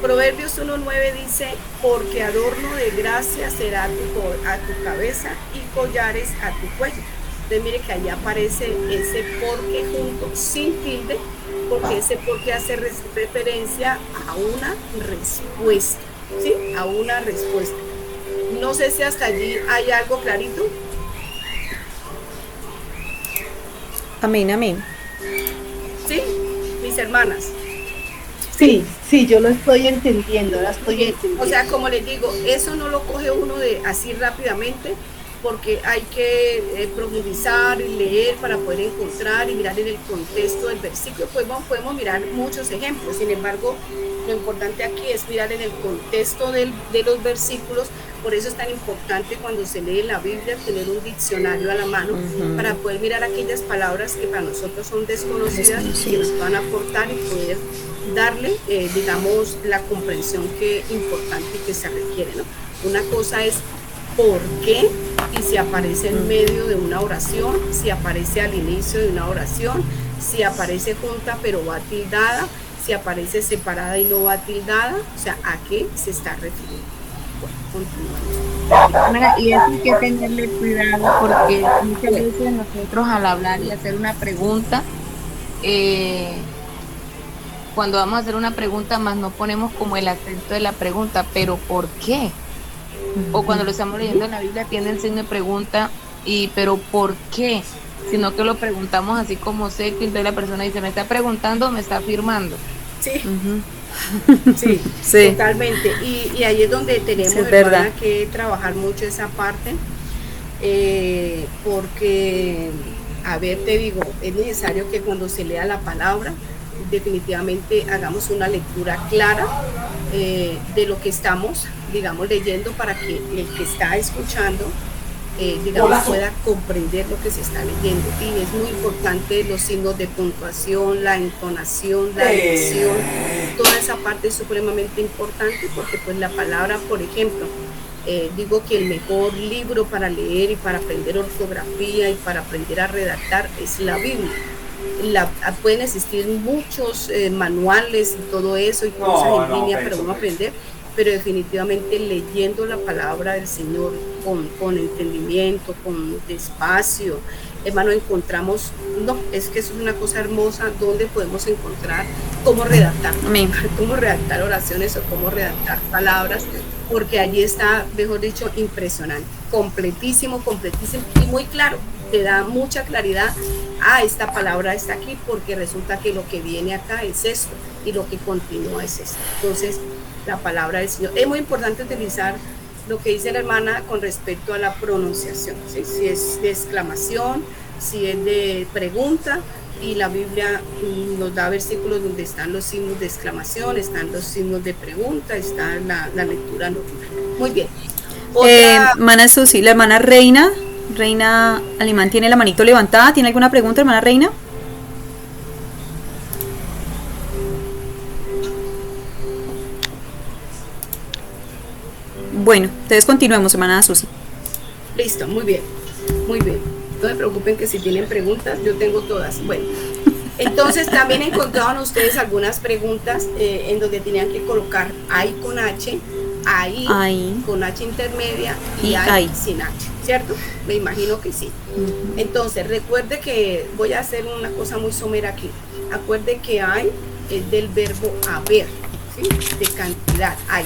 Proverbios 1:9 dice: porque adorno de gracia será a tu cabeza y collares a tu cuello. Entonces mire que ahí aparece ese porque junto sin tilde, porque ese porque hace referencia a una respuesta, ¿sí? A una respuesta. No sé si hasta allí hay algo clarito. Amén, amén. ¿Sí? Mis hermanas. Sí, yo lo estoy entendiendo, la estoy entendiendo. O sea, como les digo, eso no lo coge uno de así rápidamente, porque hay que profundizar y leer para poder encontrar y mirar en el contexto del versículo. Pues podemos mirar muchos ejemplos. Sin embargo, lo importante aquí es mirar en el contexto de los versículos. Por eso es tan importante cuando se lee la Biblia tener un diccionario a la mano, para poder mirar aquellas palabras que para nosotros son desconocidas y que nos van a aportar y poder darle, digamos, la comprensión que importante y que se requiere, ¿no? Una cosa es por qué, y si aparece en medio de una oración, si aparece al inicio de una oración, si aparece junta pero va tildada, si aparece separada y no va tildada, o sea, ¿a qué se está refiriendo? Bueno, continuamos. Y eso hay que tenerle cuidado, porque muchas veces nosotros al hablar y hacer una pregunta, cuando vamos a hacer una pregunta más no ponemos como el acento de la pregunta, pero ¿por qué? O cuando lo estamos leyendo en la Biblia tiene el signo de pregunta, pero ¿por qué? Sino que lo preguntamos así como seco, y entonces la persona dice: me está preguntando, me está afirmando. Sí. Sí, totalmente. Y ahí es donde tenemos, sí, hermana, que trabajar mucho esa parte, porque, a ver, te digo, es necesario que cuando se lea la palabra, definitivamente hagamos una lectura clara de lo que estamos, digamos, leyendo, para que el que está escuchando, digamos, pueda comprender lo que se está leyendo. Y es muy importante los signos de puntuación, la entonación, la dicción, toda esa parte es supremamente importante, porque pues la palabra, por ejemplo, digo que el mejor libro para leer y para aprender ortografía y para aprender a redactar es la Biblia. Pueden existir muchos manuales y todo eso y cosas en línea para uno aprender, pero definitivamente leyendo la palabra del Señor con entendimiento, con despacio, hermano, encontramos, es que eso es una cosa hermosa, donde podemos encontrar cómo redactar, cómo redactar oraciones o cómo redactar palabras, porque allí está, mejor dicho, impresionante, completísimo y muy claro. Te da mucha claridad: esta palabra está aquí porque resulta que lo que viene acá es esto, y lo que continúa es esto. Entonces, la palabra del Señor. Es muy importante utilizar lo que dice la hermana con respecto a la pronunciación, ¿sí? Si es de exclamación, si es de pregunta, y la Biblia nos da versículos donde están los signos de exclamación, están los signos de pregunta, está la lectura normal. Muy bien. Hermana Susi, la hermana Reina Alemán tiene la manito levantada. ¿Tiene alguna pregunta, hermana Reina? Bueno, entonces continuemos, hermana Susi. Listo, muy bien, muy bien. No se preocupen que si tienen preguntas, yo tengo todas. Bueno, entonces también encontraban ustedes algunas preguntas en donde tenían que colocar ahí con H, ahí con H intermedia y ahí sin H, ¿cierto? Me imagino que sí. Entonces, recuerde que voy a hacer una cosa muy somera aquí. Acuerde que hay es del verbo haber, ¿sí? De cantidad, hay.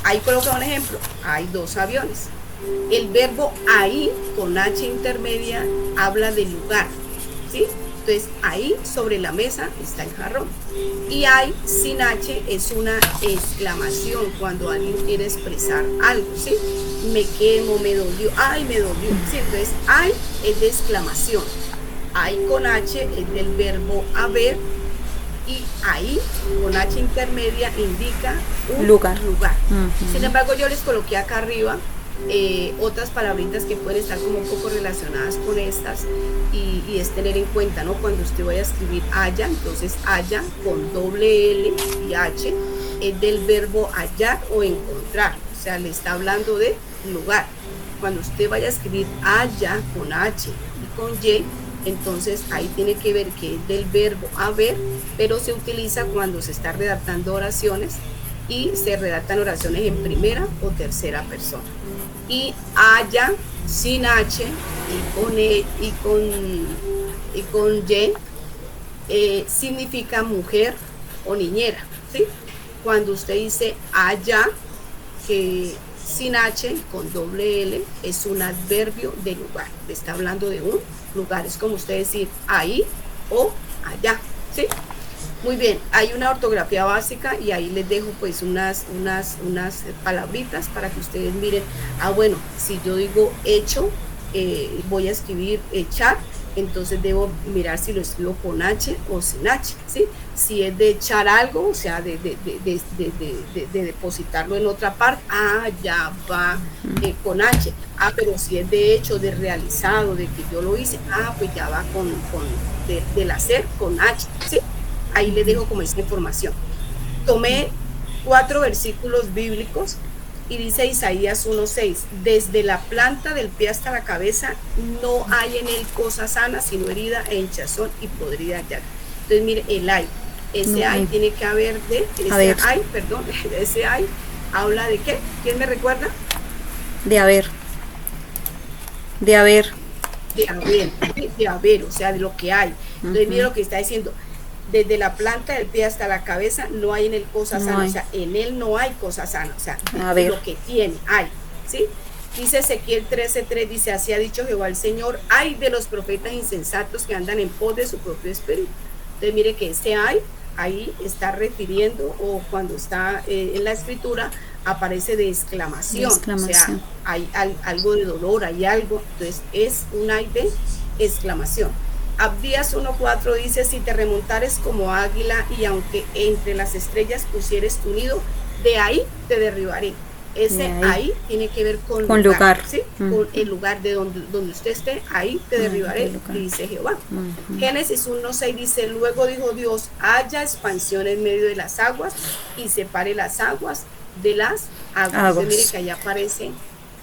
Ahí coloca un ejemplo, hay 2 aviones. El verbo ahí con H intermedia habla de lugar, ¿sí? Entonces ahí sobre la mesa está el jarrón. Y ahí sin H es una exclamación cuando alguien quiere expresar algo, ¿sí? Me quemo, me dolió, ay, me dolió, ¿sí? Entonces ahí es de exclamación. Ahí con H es del verbo haber. Y ahí, con H intermedia, indica un lugar. Sin embargo, yo les coloqué acá arriba otras palabritas que pueden estar como un poco relacionadas con estas y es tener en cuenta, ¿no? Cuando usted vaya a escribir haya, entonces haya con doble L y H es del verbo hallar o encontrar, o sea, le está hablando de lugar. Cuando usted vaya a escribir haya con H y con Y, entonces ahí tiene que ver que es del verbo haber, pero se utiliza cuando se está redactando oraciones y se redactan oraciones en primera o tercera persona. Y haya sin H y con E y con Y significa mujer o niñera, ¿sí? Cuando usted dice haya, que sin H con doble L es un adverbio de lugar, le está hablando de un lugar, es como usted decir ahí o allá, ¿sí? Muy bien, hay una ortografía básica y ahí les dejo pues unas palabritas para que ustedes miren. Bueno, si yo digo hecho, voy a escribir echar, entonces debo mirar si lo escribo con H o sin H, ¿sí? Si es de echar algo, o sea, de depositarlo en otra parte, ya va con H. Pero si es de hecho, de realizado, de que yo lo hice, pues ya va del hacer con H, ¿sí? Ahí les dejo como esta información. Tomé 4 versículos bíblicos y dice Isaías 1:6, desde la planta del pie hasta la cabeza no hay en él cosa sana, sino herida e hinchazón y podrida llaga. Entonces mire, el hay, ese hay tiene que haber ese hay habla de ¿qué? ¿Quién me recuerda? De haber, o sea, de lo que hay. Entonces mire lo que está diciendo, desde la planta del pie hasta la cabeza no hay en él cosa sana, o sea, en él no hay cosa sana, o sea, lo que tiene, hay, ¿sí? Dice Ezequiel 13:3, dice, así ha dicho Jehová el Señor, hay de los profetas insensatos que andan en pos de su propio espíritu. Entonces mire que ese hay, ahí está refiriendo, o cuando está en la escritura, aparece de exclamación, o sea, hay algo de dolor, hay algo, entonces es un hay de exclamación. Abdías 1:4 dice, si te remontares como águila y aunque entre las estrellas pusieres tu nido, de ahí te derribaré. Ese ahí tiene que ver con lugar, ¿sí? Con el lugar de donde usted esté, ahí te derribaré, dice Jehová. Génesis 1:6 dice, luego dijo Dios, haya expansión en medio de las aguas y separe las aguas de las aguas. Entonces, mire que allá aparece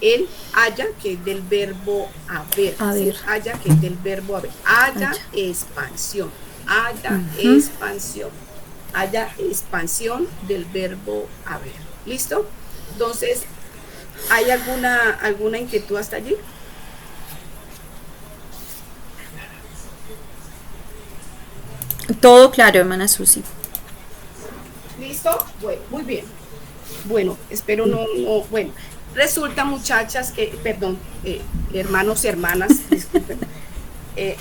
el haya, que es del verbo haber, ¿sí? Haya, que es del verbo haber, haya expansión, haya expansión del verbo haber. ¿Listo? Entonces, ¿hay alguna inquietud hasta allí? Todo claro, hermana Susi. ¿Listo? Bueno, muy bien. Bueno, espero bueno. Resulta, muchachas, hermanos y hermanas, disculpen,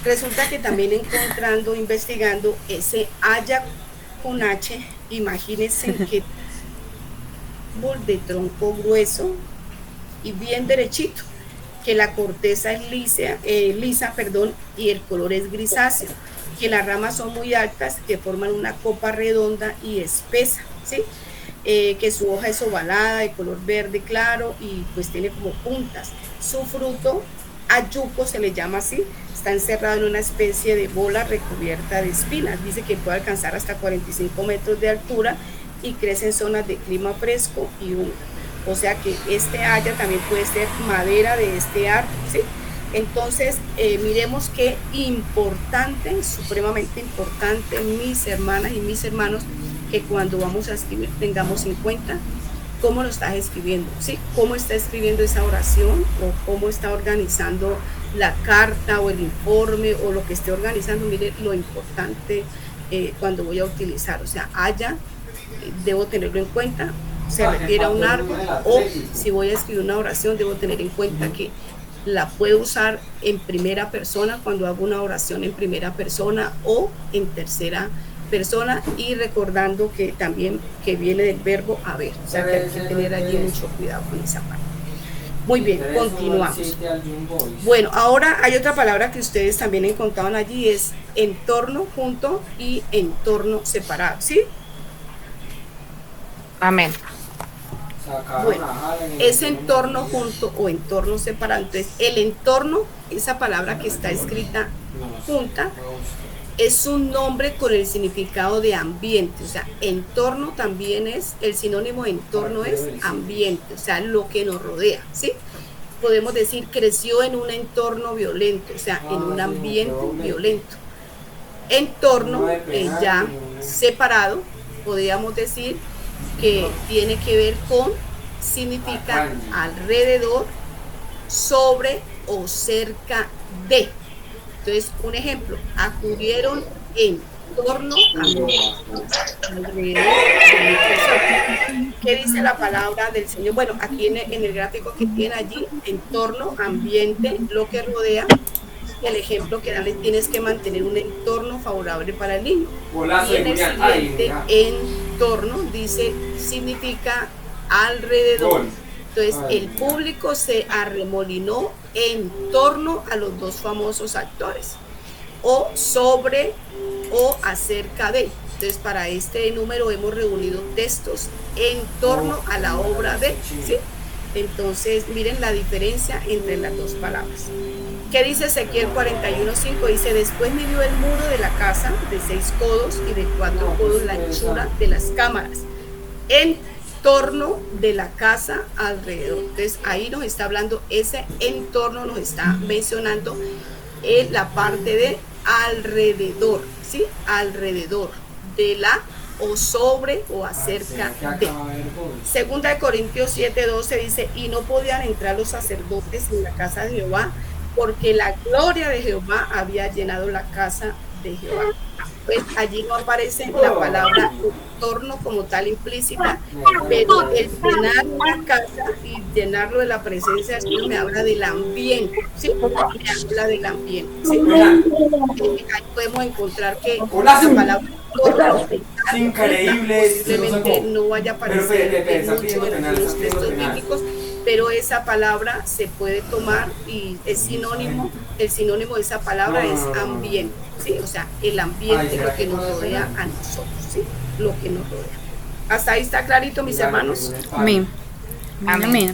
resulta que también investigando, ese haya con H, imagínense que árbol de tronco grueso y bien derechito, que la corteza es lisa, y el color es grisáceo, que las ramas son muy altas, que forman una copa redonda y espesa, ¿sí? Que su hoja es ovalada, de color verde claro y pues tiene como puntas. Su fruto, ayuco se le llama así, está encerrado en una especie de bola recubierta de espinas. Dice que puede alcanzar hasta 45 metros de altura y crece en zonas de clima fresco y húmedo. O sea que este haya también puede ser madera de este árbol, ¿sí? Entonces, miremos qué importante, supremamente importante, mis hermanas y mis hermanos, que cuando vamos a escribir tengamos en cuenta cómo lo estás escribiendo, ¿sí? Cómo está escribiendo esa oración o cómo está organizando la carta o el informe o lo que esté organizando. Mire lo importante cuando voy a utilizar, o sea, haya, debo tenerlo en cuenta, se refiere a un árbol, o si voy a escribir una oración debo tener en cuenta que la puedo usar en primera persona cuando hago una oración en primera persona o en tercera persona, y recordando que también que viene del verbo haber, o sea que hay que tener allí mucho cuidado con esa parte. Muy bien, continuamos. Bueno, ahora hay otra palabra que ustedes también encontraron allí, es entorno junto y entorno separado, ¿sí? Amén. Bueno, es entorno junto o entorno separado. Entonces, el entorno, esa palabra que está escrita junta, es un nombre con el significado de ambiente. O sea, entorno también es, el sinónimo de entorno es ambiente, o sea, lo que nos rodea, ¿sí? Podemos decir, creció en un entorno violento, o sea, en un ambiente violento. Entorno, ya separado, podríamos decir que tiene que ver con, significa alrededor, sobre o cerca de. Entonces, un ejemplo, acudieron en torno a alrededor. ¿Qué dice la palabra del Señor? Bueno, aquí en el gráfico que tiene allí, entorno, ambiente, lo que rodea. El ejemplo que dale, tienes que mantener un entorno favorable para el niño. Y en el siguiente, entorno, dice, significa alrededor. Entonces, el público se arremolinó en torno a los dos famosos actores, o sobre o acerca de. Entonces, para este número hemos reunido textos en torno a la obra de, ¿sí? Entonces, miren la diferencia entre las dos palabras. ¿Qué dice Ezequiel 41:5? Dice, después midió el muro de la casa de 6 codos y de 4 codos la anchura de las cámaras, en torno de la casa alrededor. Entonces, ahí nos está hablando, ese entorno nos está mencionando en la parte de alrededor, ¿sí? Alrededor de la, o sobre o acerca de. Segunda de Corintios 7:12 dice, y no podían entrar los sacerdotes en la casa de Jehová, porque la gloria de Jehová había llenado la casa de Jehová. Pues allí no aparece la palabra entorno como tal implícita, pero el llenar una casa y llenarlo de la presencia de Dios me habla del ambiente, ¿sí? Me habla del ambiente, ¿sí? Ahí podemos encontrar que la palabra entorno es increíble, posiblemente no vaya a aparecer mucho en los textos bíblicos, pero esa palabra se puede tomar y es sinónimo, el sinónimo de esa palabra es ambiente, ¿sí? O sea, el ambiente, lo que nos rodea a nosotros, ¿sí? Lo que nos rodea. ¿Hasta ahí está clarito, mis hermanos? Amén. Amén.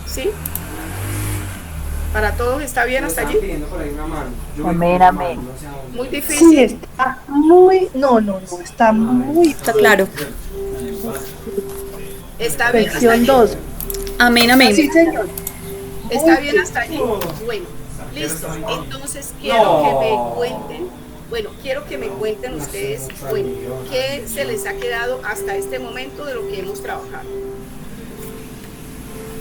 ¿Sí? ¿Para todos está bien hasta allí? Amén, amén. Muy difícil. Sí, está muy, no, está muy. Está claro. Está bien. Versión 2. Amén, amén. Sí, señor. ¿Está bien hasta allí? Bueno, listo. Entonces quiero que me cuenten, quiero que me cuenten ustedes, qué se les ha quedado hasta este momento de lo que hemos trabajado.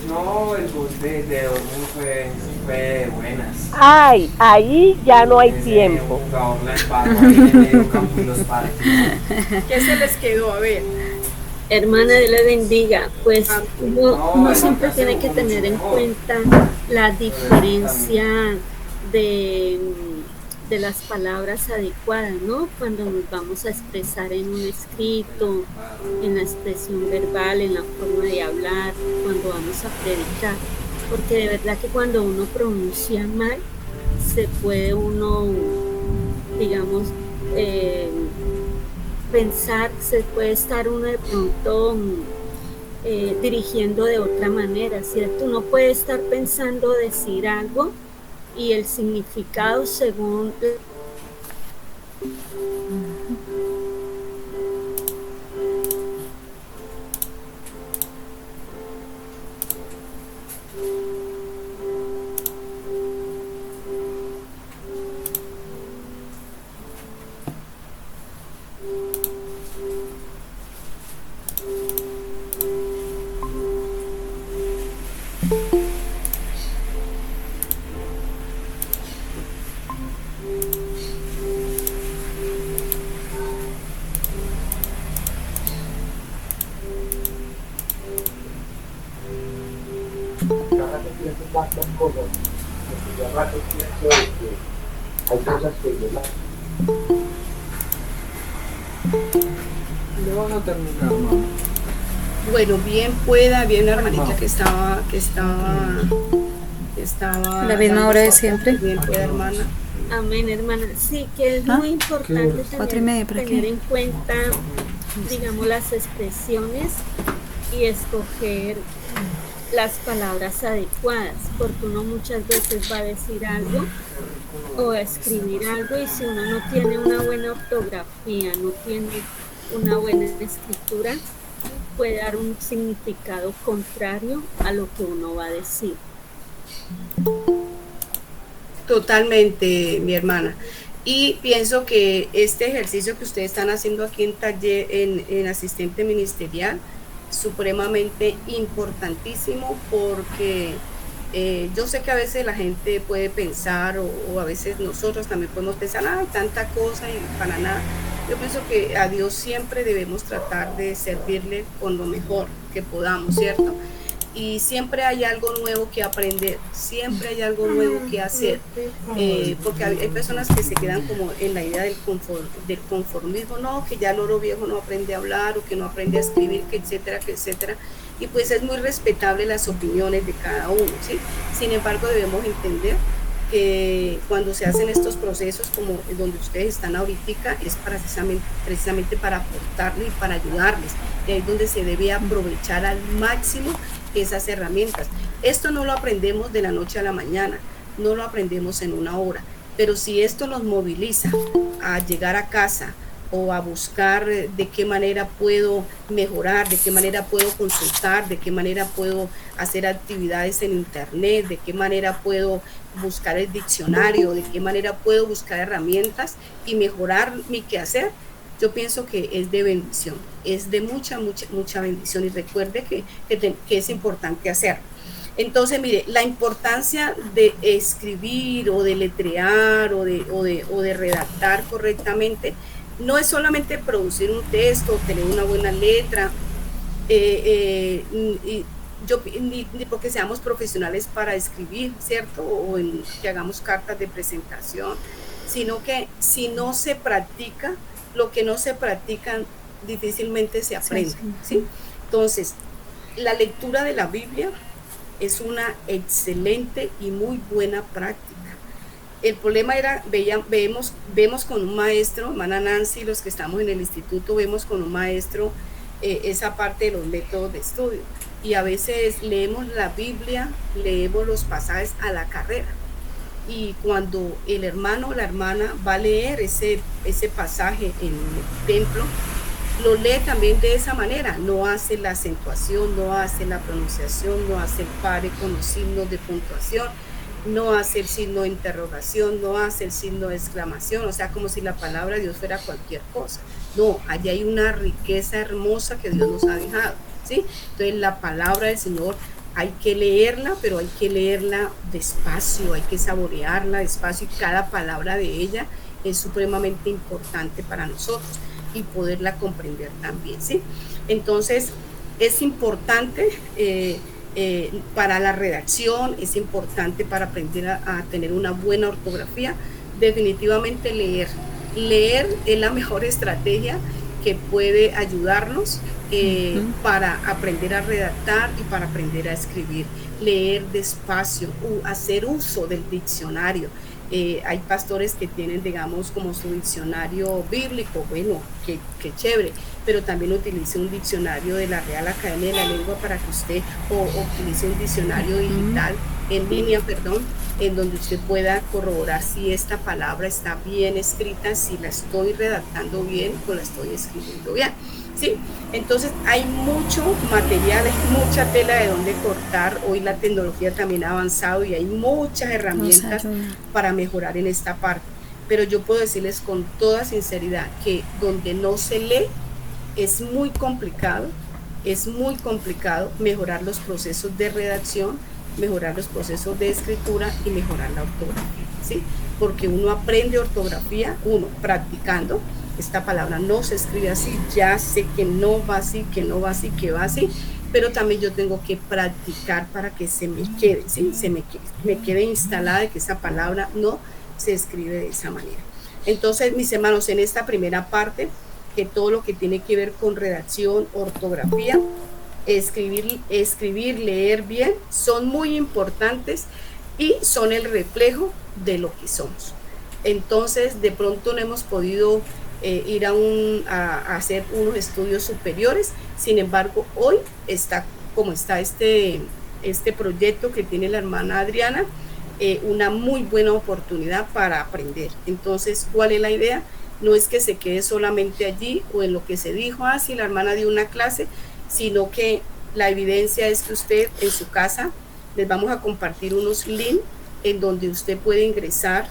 No, el bus de dormir fue de buenas. Ay, ahí ya no hay tiempo. ¿Qué se les quedó? A ver. Hermana, Dios le bendiga. Pues uno siempre tiene que tener en cuenta la diferencia de de las palabras adecuadas, ¿no? Cuando nos vamos a expresar en un escrito, en la expresión verbal, en la forma de hablar, cuando vamos a predicar, porque de verdad que cuando uno pronuncia mal, se puede uno, digamos, pensar, se puede estar uno de pronto dirigiendo de otra manera, ¿cierto? Uno puede estar pensando decir algo y el significado según Le van a terminar, mamá. Bueno, bien pueda, bien una hermanita que estaba La misma hora de siempre. Bien pueda, hermana. Amén, hermana. Sí, que es muy importante tener en cuenta, digamos, las expresiones y escoger las palabras adecuadas, porque uno muchas veces va a decir algo o a escribir algo y si uno no tiene una buena ortografía, no tiene una buena escritura, puede dar un significado contrario a lo que uno va a decir. Totalmente, mi hermana. Y pienso que este ejercicio que ustedes están haciendo aquí en taller, en asistente ministerial, supremamente importantísimo, porque yo sé que a veces la gente puede pensar o a veces nosotros también podemos pensar, ay, tanta cosa y para nada. Yo pienso que a Dios siempre debemos tratar de servirle con lo mejor que podamos, ¿cierto? Y siempre hay algo nuevo que aprender, siempre hay algo nuevo que hacer, porque hay personas que se quedan como en la idea del conformismo, no, que ya el oro viejo no aprende a hablar o que no aprende a escribir, que etcétera, y pues es muy respetable las opiniones de cada uno, ¿sí? Sin embargo, debemos entender que cuando se hacen estos procesos como donde ustedes están ahorita, es precisamente para aportarles y para ayudarles, y ahí es donde se debe aprovechar al máximo esas herramientas. Esto no lo aprendemos de la noche a la mañana, no lo aprendemos en una hora, pero si esto nos moviliza a llegar a casa o a buscar de qué manera puedo mejorar, de qué manera puedo consultar, de qué manera puedo hacer actividades en internet, de qué manera puedo buscar el diccionario, de qué manera puedo buscar herramientas y mejorar mi quehacer, yo pienso que es de bendición, es de mucha bendición, y recuerde que es importante hacerlo. Entonces, mire, la importancia de escribir o de letrear o de redactar correctamente no es solamente producir un texto, tener una buena letra, ni porque seamos profesionales para escribir, ¿cierto? O que hagamos cartas de presentación, sino que si no se practica, lo que no se practica difícilmente se aprende, ¿sí? Entonces, la lectura de la Biblia es una excelente y muy buena práctica. El problema era, vemos con un maestro, hermana Nancy, los que estamos en el instituto, vemos con un maestro esa parte de los métodos de estudio. Y a veces leemos la Biblia, leemos los pasajes a la carrera. Y cuando el hermano o la hermana va a leer ese pasaje en el templo, lo lee también de esa manera, no hace la acentuación, no hace la pronunciación, no hace el pare con los signos de puntuación, no hace el signo de interrogación, no hace el signo de exclamación, o sea, como si la palabra de Dios fuera cualquier cosa. No, allí hay una riqueza hermosa que Dios nos ha dejado, ¿sí? Entonces la palabra del Señor hay que leerla, pero hay que leerla despacio, hay que saborearla despacio, y cada palabra de ella es supremamente importante para nosotros y poderla comprender también, ¿sí? Entonces es importante para la redacción, es importante para aprender a tener una buena ortografía, definitivamente leer. Leer es la mejor estrategia que puede ayudarnos para aprender a redactar y para aprender a escribir. Leer despacio, hacer uso del diccionario. Hay pastores que tienen, digamos, como su diccionario bíblico, bueno, qué chévere, pero también utilice un diccionario de la Real Academia de la Lengua para que usted, o utilice un diccionario digital, en línea, perdón, en donde usted pueda corroborar si esta palabra está bien escrita, si la estoy redactando bien o la estoy escribiendo bien, ¿sí? Entonces hay mucho material, hay mucha tela de donde cortar. Hoy la tecnología también ha avanzado y hay muchas herramientas para mejorar en esta parte, pero yo puedo decirles con toda sinceridad que donde no se lee es muy complicado mejorar los procesos de redacción, mejorar los procesos de escritura y mejorar la ortografía, ¿sí? Porque uno aprende ortografía, practicando. Esta palabra no se escribe así, ya sé que no va así, que no va así, que va así, pero también yo tengo que practicar para que se me quede, ¿sí? me quede instalada de que esa palabra no se escribe de esa manera. Entonces, mis hermanos, en esta primera parte, que todo lo que tiene que ver con redacción, ortografía, escribir, leer bien, son muy importantes y son el reflejo de lo que somos. Entonces, de pronto no hemos podido ir a hacer unos estudios superiores, sin embargo, hoy está como está este proyecto que tiene la hermana Adriana, una muy buena oportunidad para aprender. Entonces, ¿cuál es la idea? No es que se quede solamente allí o en lo que se dijo, si la hermana dio una clase, sino que la evidencia es que usted en su casa, les vamos a compartir unos links en donde usted puede ingresar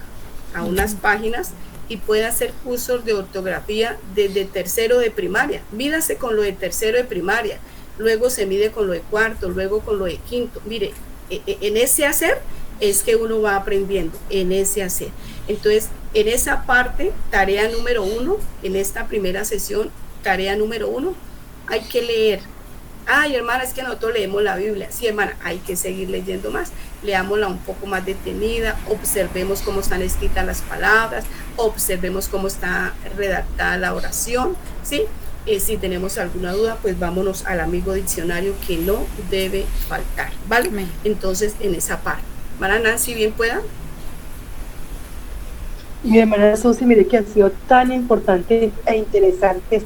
a unas páginas y puede hacer cursos de ortografía desde tercero de primaria. Mídase con lo de tercero de primaria, luego se mide con lo de cuarto, luego con lo de quinto. Mire, en ese hacer es que uno va aprendiendo, en ese hacer. Entonces, en esa parte, tarea número 1, en esta primera sesión, tarea número 1, hay que leer. Ay, hermana, es que nosotros leemos la Biblia. Sí, hermana, hay que seguir leyendo más. Leámosla un poco más detenida, observemos cómo están escritas las palabras, observemos cómo está redactada la oración, ¿sí? Si tenemos alguna duda, pues vámonos al amigo diccionario que no debe faltar, ¿vale? Entonces, en esa parte. Hermana Nancy, bien pueda. Mi hermana Susi, mire que ha sido tan importante e interesante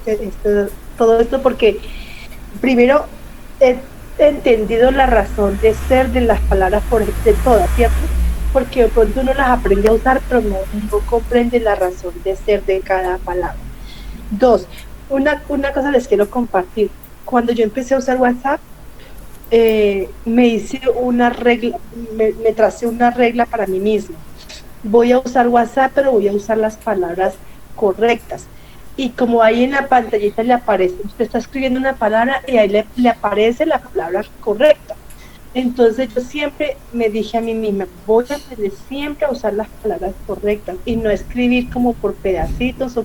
todo esto, porque primero he entendido la razón de ser de las palabras de todas, ¿cierto? Porque de pronto uno las aprende a usar, pero no comprende la razón de ser de cada palabra. 2, una cosa les quiero compartir. Cuando yo empecé a usar WhatsApp, me hice una regla, me tracé una regla para mí misma. Voy a usar WhatsApp, pero voy a usar las palabras correctas. Y como ahí en la pantallita le aparece, usted está escribiendo una palabra y ahí le aparece la palabra correcta. Entonces yo siempre me dije a mí misma, voy a aprender siempre a usar las palabras correctas y no escribir como por pedacitos o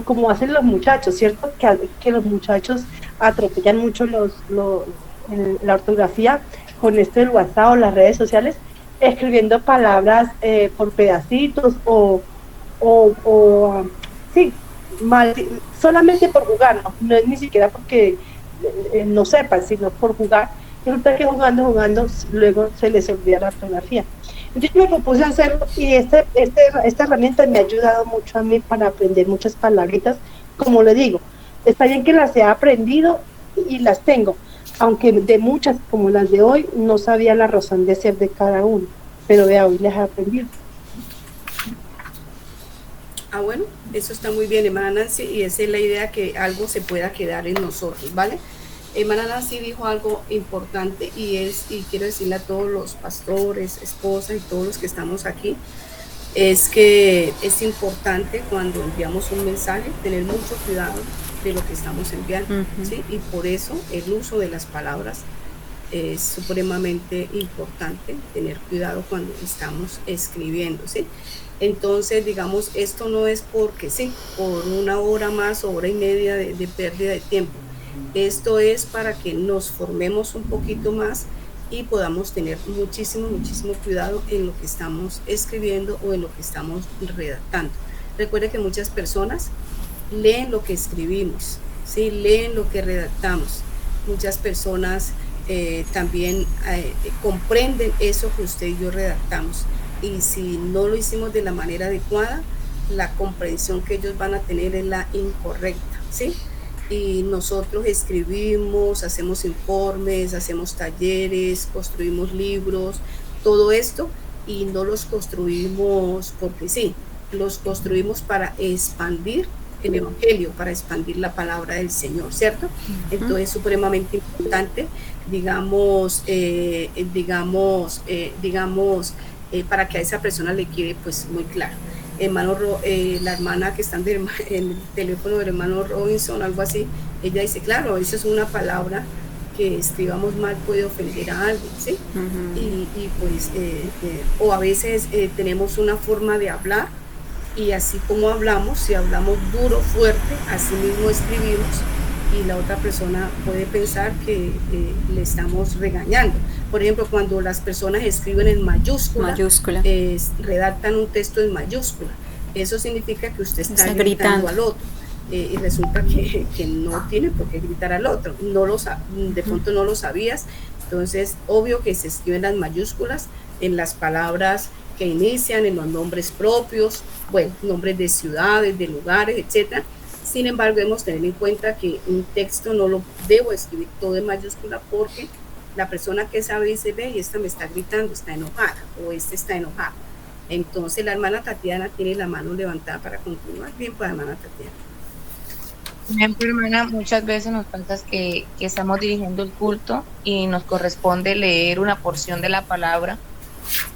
como hacen los muchachos, ¿cierto? Que los muchachos atropellan mucho la ortografía con esto del WhatsApp o las redes sociales, escribiendo palabras por pedacitos sí, mal, solamente por jugar, no es ni siquiera porque no sepan, sino por jugar. Resulta que jugando, luego se les olvida la ortografía. Entonces me propuse hacerlo y esta herramienta me ha ayudado mucho a mí para aprender muchas palabritas. Como le digo, está bien que las he aprendido y las tengo, aunque de muchas, como las de hoy, no sabía la razón de ser de cada uno, pero de hoy las he aprendido. Bueno, eso está muy bien, hermana Nancy, y esa es la idea, que algo se pueda quedar en nosotros, ¿vale? Hermana Nancy dijo algo importante y quiero decirle a todos los pastores, esposas y todos los que estamos aquí, es que es importante cuando enviamos un mensaje tener mucho cuidado de lo que estamos enviando, ¿sí? Y por eso el uso de las palabras es supremamente importante, tener cuidado cuando estamos escribiendo, ¿sí? Entonces, digamos, esto no es porque sí, por una hora más, hora y media de pérdida de tiempo. Esto es para que nos formemos un poquito más y podamos tener muchísimo cuidado en lo que estamos escribiendo o en lo que estamos redactando. Recuerde que muchas personas leen lo que escribimos, ¿sí? Leen lo que redactamos. Muchas personas también comprenden eso que usted y yo redactamos, y si no lo hicimos de la manera adecuada, la comprensión que ellos van a tener es la incorrecta, ¿sí? Y nosotros escribimos, hacemos informes, hacemos talleres, construimos libros, todo esto, y no los construimos porque sí, los construimos para expandir el evangelio, para expandir la palabra del Señor, ¿cierto? Entonces es supremamente importante, para que a esa persona le quede pues muy claro. Hermano, la hermana que está en el teléfono del hermano Robinson, algo así, ella dice, claro, eso es una palabra que escribamos mal puede ofender a alguien, ¿sí? Y pues, o a veces tenemos una forma de hablar, y así como hablamos, si hablamos duro, fuerte, así mismo escribimos, y la otra persona puede pensar que le estamos regañando. Por ejemplo, cuando las personas escriben en mayúscula. Redactan un texto en mayúscula, eso significa que usted está gritando al otro, y resulta que no tiene por qué gritar al otro, de pronto no lo sabías. Entonces, obvio que se escriben las mayúsculas en las palabras que inician, en los nombres propios, bueno, nombres de ciudades, de lugares, etcétera. Sin embargo, debemos tener en cuenta que un texto no lo debo escribir todo en mayúscula, porque la persona que sabe dice, ve, y esta me está gritando, está enojada, o este está enojado. Entonces la hermana Tatiana tiene la mano levantada para continuar. Bien, pues, hermana Tatiana. Por ejemplo, hermana, muchas veces nos pasa que estamos dirigiendo el culto y nos corresponde leer una porción de la palabra,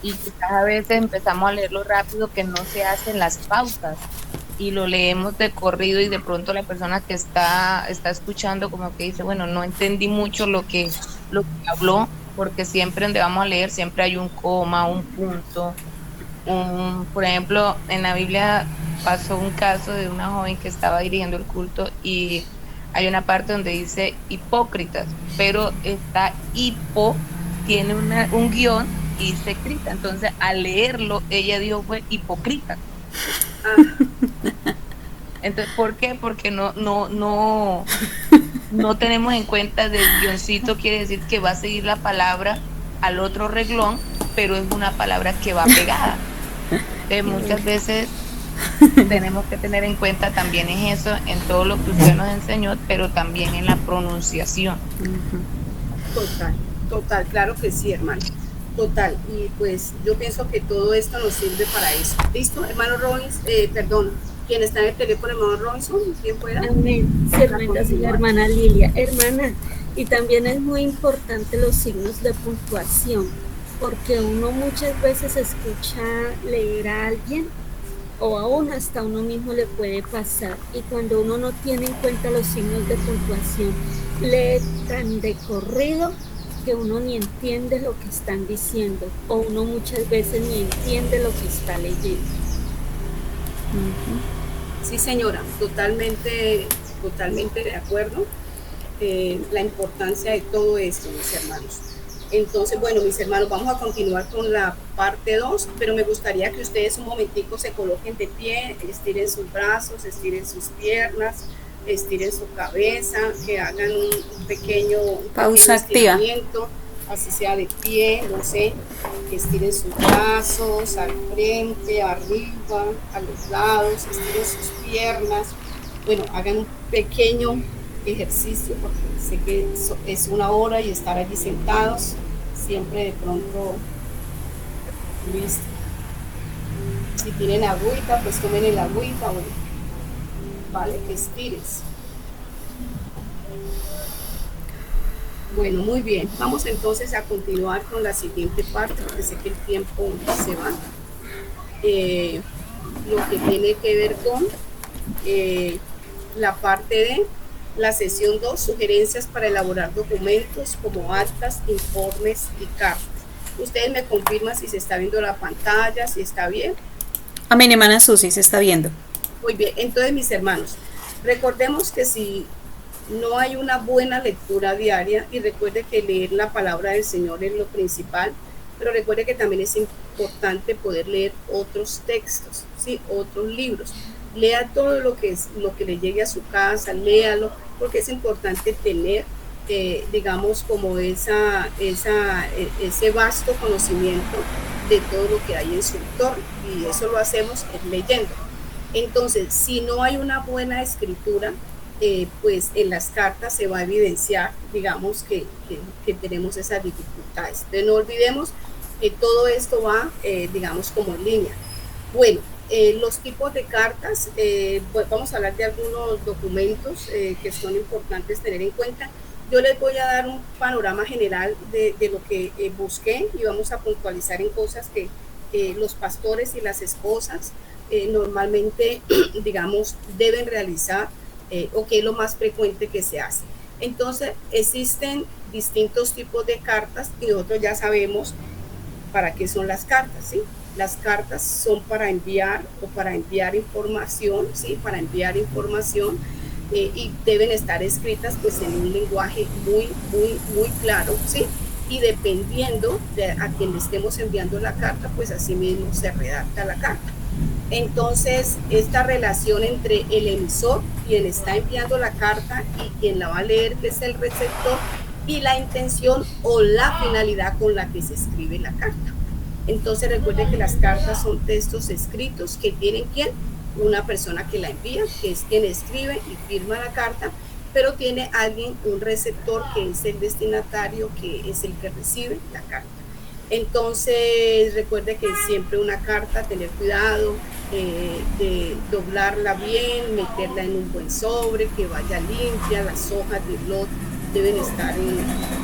y quizás a veces empezamos a leerlo rápido, que no se hacen las pausas, y lo leemos de corrido, y de pronto la persona que está escuchando como que dice, bueno, no entendí mucho lo que habló, porque siempre donde vamos a leer siempre hay un coma, un punto. Por ejemplo, en la Biblia pasó un caso de una joven que estaba dirigiendo el culto, y hay una parte donde dice hipócritas, pero está hipo, tiene un guión y se escrita. Entonces, al leerlo, ella dijo fue hipócrita. Entonces, ¿por qué? Porque no tenemos en cuenta del guioncito, quiere decir que va a seguir la palabra al otro reglón, pero es una palabra que va pegada. Entonces, muchas veces tenemos que tener en cuenta también en eso, en todo lo que usted nos enseñó, pero también en la pronunciación. Total, claro que sí, hermano. Total, y pues yo pienso que todo esto nos sirve para eso. ¿Listo, hermano Robbins? ¿Quién está en el teléfono, hermano Robinson? ¿Quién pueda? Amén. Serventa, sí, la hermana Lilia. Hermana, y también es muy importante los signos de puntuación, porque uno muchas veces escucha leer a alguien, o aún hasta uno mismo le puede pasar, y cuando uno no tiene en cuenta los signos de puntuación, lee tan de corrido que uno ni entiende lo que están diciendo, o uno muchas veces ni entiende lo que está leyendo. Sí, señora, totalmente de acuerdo. La importancia de todo esto, mis hermanos. Entonces, bueno, mis hermanos, vamos a continuar con la parte 2, pero me gustaría que ustedes un momentico se coloquen de pie, estiren sus brazos, estiren sus piernas, estiren su cabeza, que hagan un pequeño pausa activa, así sea de pie, no sé, que estiren sus brazos al frente, arriba, a los lados, estiren sus piernas. Bueno, hagan un pequeño ejercicio, porque sé que es una hora y estar allí sentados, siempre de pronto, listo. Si tienen agüita, pues tomen el agüita, bueno, vale, que estires. Bueno, muy bien, vamos entonces a continuar con la siguiente parte, porque sé que el tiempo se va. Lo que tiene que ver con la parte de la sesión 2, sugerencias para elaborar documentos como actas, informes y cartas. Ustedes me confirman si se está viendo la pantalla, si está bien. Amén, hermana Susi, se está viendo. Muy bien, entonces mis hermanos, recordemos que si no hay una buena lectura diaria, y recuerde que leer la palabra del Señor es lo principal, pero recuerde que también es importante poder leer otros textos, ¿sí? Otros libros. Lea todo lo que le llegue a su casa, léalo, porque es importante tener, digamos, como ese vasto conocimiento de todo lo que hay en su entorno, y eso lo hacemos leyendo. Entonces, si no hay una buena escritura, pues en las cartas se va a evidenciar, digamos, que tenemos esas dificultades. Entonces, no olvidemos que todo esto va, digamos, como en línea. Bueno, los tipos de cartas, pues vamos a hablar de algunos documentos que son importantes tener en cuenta. Yo les voy a dar un panorama general de lo que busqué, y vamos a puntualizar en cosas que los pastores y las esposas normalmente, digamos, deben realizar, o que es lo más frecuente que se hace. Entonces, existen distintos tipos de cartas, y nosotros ya sabemos para qué son las cartas, ¿sí? Las cartas son para enviar información, ¿sí? Para enviar información, y deben estar escritas pues en un lenguaje muy claro, ¿sí? Y dependiendo de a quien le estemos enviando la carta, pues así mismo se redacta la carta. Entonces, esta relación entre el emisor, quien está enviando la carta, y quien la va a leer, que es el receptor, y la intención o la finalidad con la que se escribe la carta. Entonces, recuerden que las cartas son textos escritos que tienen ¿quién? Una persona que la envía, que es quien escribe y firma la carta, pero tiene alguien, un receptor, que es el destinatario, que es el que recibe la carta. Entonces, recuerde que siempre una carta, tener cuidado de doblarla bien, meterla en un buen sobre, que vaya limpia, las hojas de blot deben estar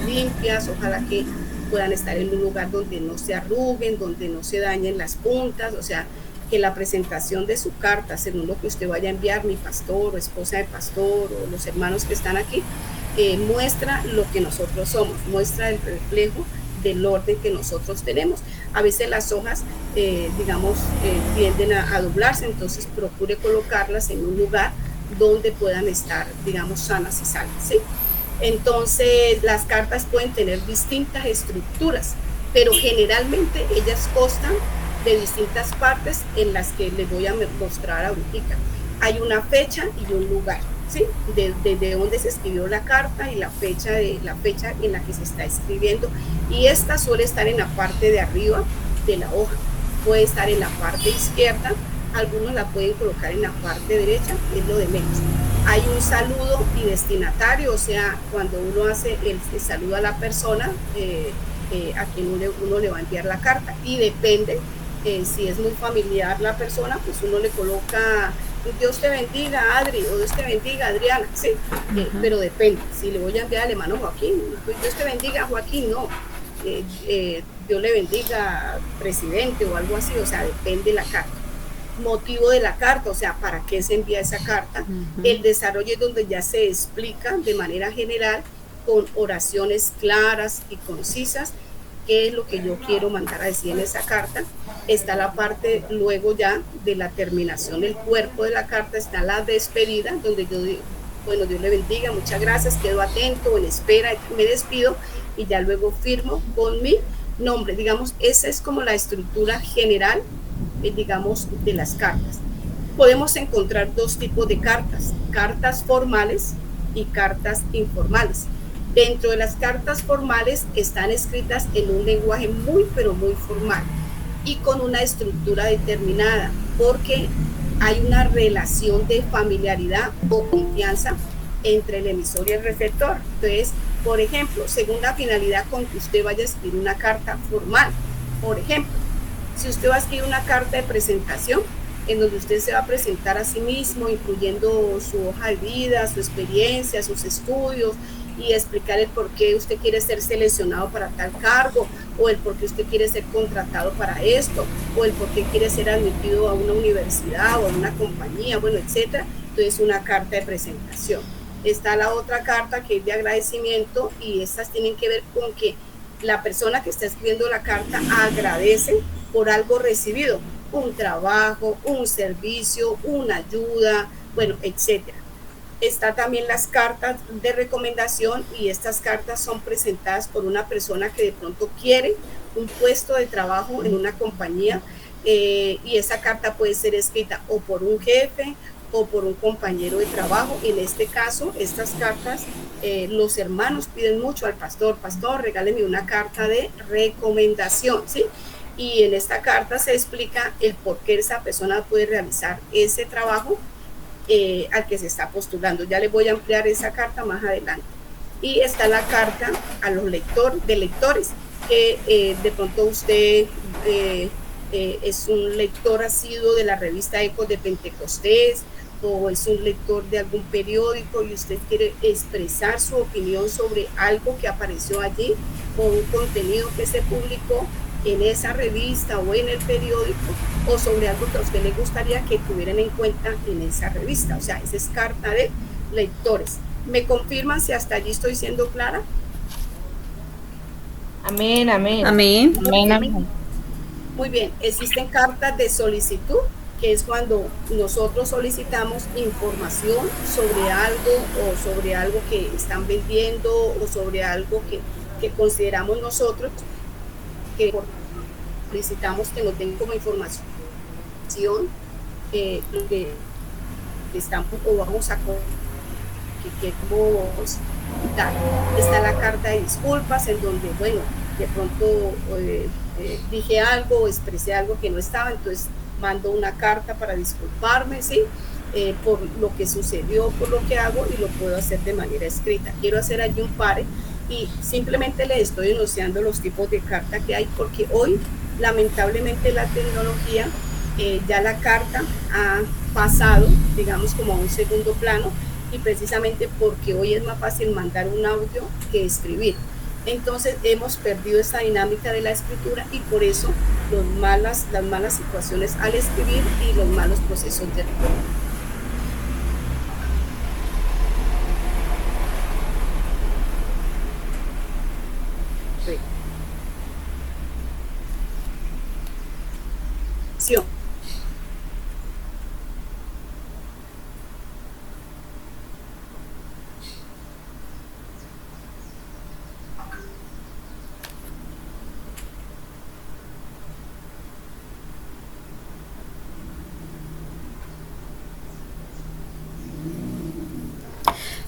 limpias, ojalá que puedan estar en un lugar donde no se arruguen, donde no se dañen las puntas, o sea, que la presentación de su carta, según lo que usted vaya a enviar, mi pastor o esposa de pastor o los hermanos que están aquí, muestra lo que nosotros somos, muestra el reflejo del orden que nosotros tenemos. A veces las hojas, digamos, tienden a doblarse, entonces procure colocarlas en un lugar donde puedan estar, digamos, sanas y salvas, ¿sí? Entonces, las cartas pueden tener distintas estructuras, pero generalmente ellas constan de distintas partes en las que les voy a mostrar ahorita. Hay una fecha y un lugar, ¿sí? Desde donde se escribió la carta y la fecha en la que se está escribiendo, y esta suele estar en la parte de arriba de la hoja, puede estar en la parte izquierda, algunos la pueden colocar en la parte derecha, es lo de menos. Hay un saludo y destinatario, o sea, cuando uno hace el saludo a la persona a quien uno le va a enviar la carta, y depende, si es muy familiar la persona, pues uno le coloca Dios te bendiga Adri, o Dios te bendiga Adriana, sí, pero depende. Si le voy a enviar al hermano Joaquín, pues Dios te bendiga Joaquín, no, Dios le bendiga presidente o algo así, o sea, depende la carta. Motivo de la carta, o sea, para qué se envía esa carta. El desarrollo es donde ya se explica de manera general, con oraciones claras y concisas, qué es lo que yo quiero mandar a decir en esa carta. Está la parte luego ya de la terminación, el cuerpo de la carta, está la despedida, donde yo digo, bueno, Dios le bendiga, muchas gracias, quedo atento, en espera, me despido, y ya luego firmo con mi nombre. Digamos, esa es como la estructura general, digamos, de las cartas. Podemos encontrar dos tipos de cartas: cartas formales y cartas informales. Dentro de las cartas formales están escritas en un lenguaje muy, pero muy formal y con una estructura determinada, porque hay una relación de familiaridad o confianza entre el emisor y el receptor. Entonces, por ejemplo, según la finalidad con que usted vaya a escribir una carta formal, por ejemplo, si usted va a escribir una carta de presentación en donde usted se va a presentar a sí mismo, incluyendo su hoja de vida, su experiencia, sus estudios, y explicar el por qué usted quiere ser seleccionado para tal cargo, o el por qué usted quiere ser contratado para esto, o el por qué quiere ser admitido a una universidad o a una compañía, bueno, etcétera. Entonces, una carta de presentación. Está la otra carta, que es de agradecimiento, y estas tienen que ver con que la persona que está escribiendo la carta agradece por algo recibido, un trabajo, un servicio, una ayuda, bueno, etcétera. Está también las cartas de recomendación, y estas cartas son presentadas por una persona que de pronto quiere un puesto de trabajo en una compañía, y esa carta puede ser escrita o por un jefe o por un compañero de trabajo. En este caso, estas cartas, los hermanos piden mucho al pastor: pastor, regáleme una carta de recomendación, ¿sí? Y en esta carta se explica el por qué esa persona puede realizar ese trabajo al que se está postulando. Ya les voy a ampliar esa carta más adelante. Y está la carta a los lectores, que de pronto usted es un lector asiduo de la revista Ecos de Pentecostés, o es un lector de algún periódico y usted quiere expresar su opinión sobre algo que apareció allí, o un contenido que se publicó en esa revista o en el periódico, o sobre algo que a usted le gustaría que tuvieran en cuenta en esa revista. O sea, esa es carta de lectores. ¿Me confirman si hasta allí estoy siendo clara? Amén, amén. Amén. Amén, amén. Muy bien. Existen cartas de solicitud, que es cuando nosotros solicitamos información sobre algo, o sobre algo que están vendiendo, o sobre algo que consideramos nosotros que solicitamos que nos den como información lo que estamos o vamos a que queremos dar. Está la carta de disculpas, en donde, bueno, de pronto dije algo o expresé algo que no estaba, entonces mando una carta para disculparme, ¿sí? Por lo que sucedió, por lo que hago, y lo puedo hacer de manera escrita. Quiero hacer allí un pare y simplemente les estoy enunciando los tipos de carta que hay, porque hoy lamentablemente la tecnología, ya la carta ha pasado, digamos, como a un segundo plano, y precisamente porque hoy es más fácil mandar un audio que escribir. Entonces hemos perdido esa dinámica de la escritura, y por eso las malas situaciones al escribir y los malos procesos de recuerdo.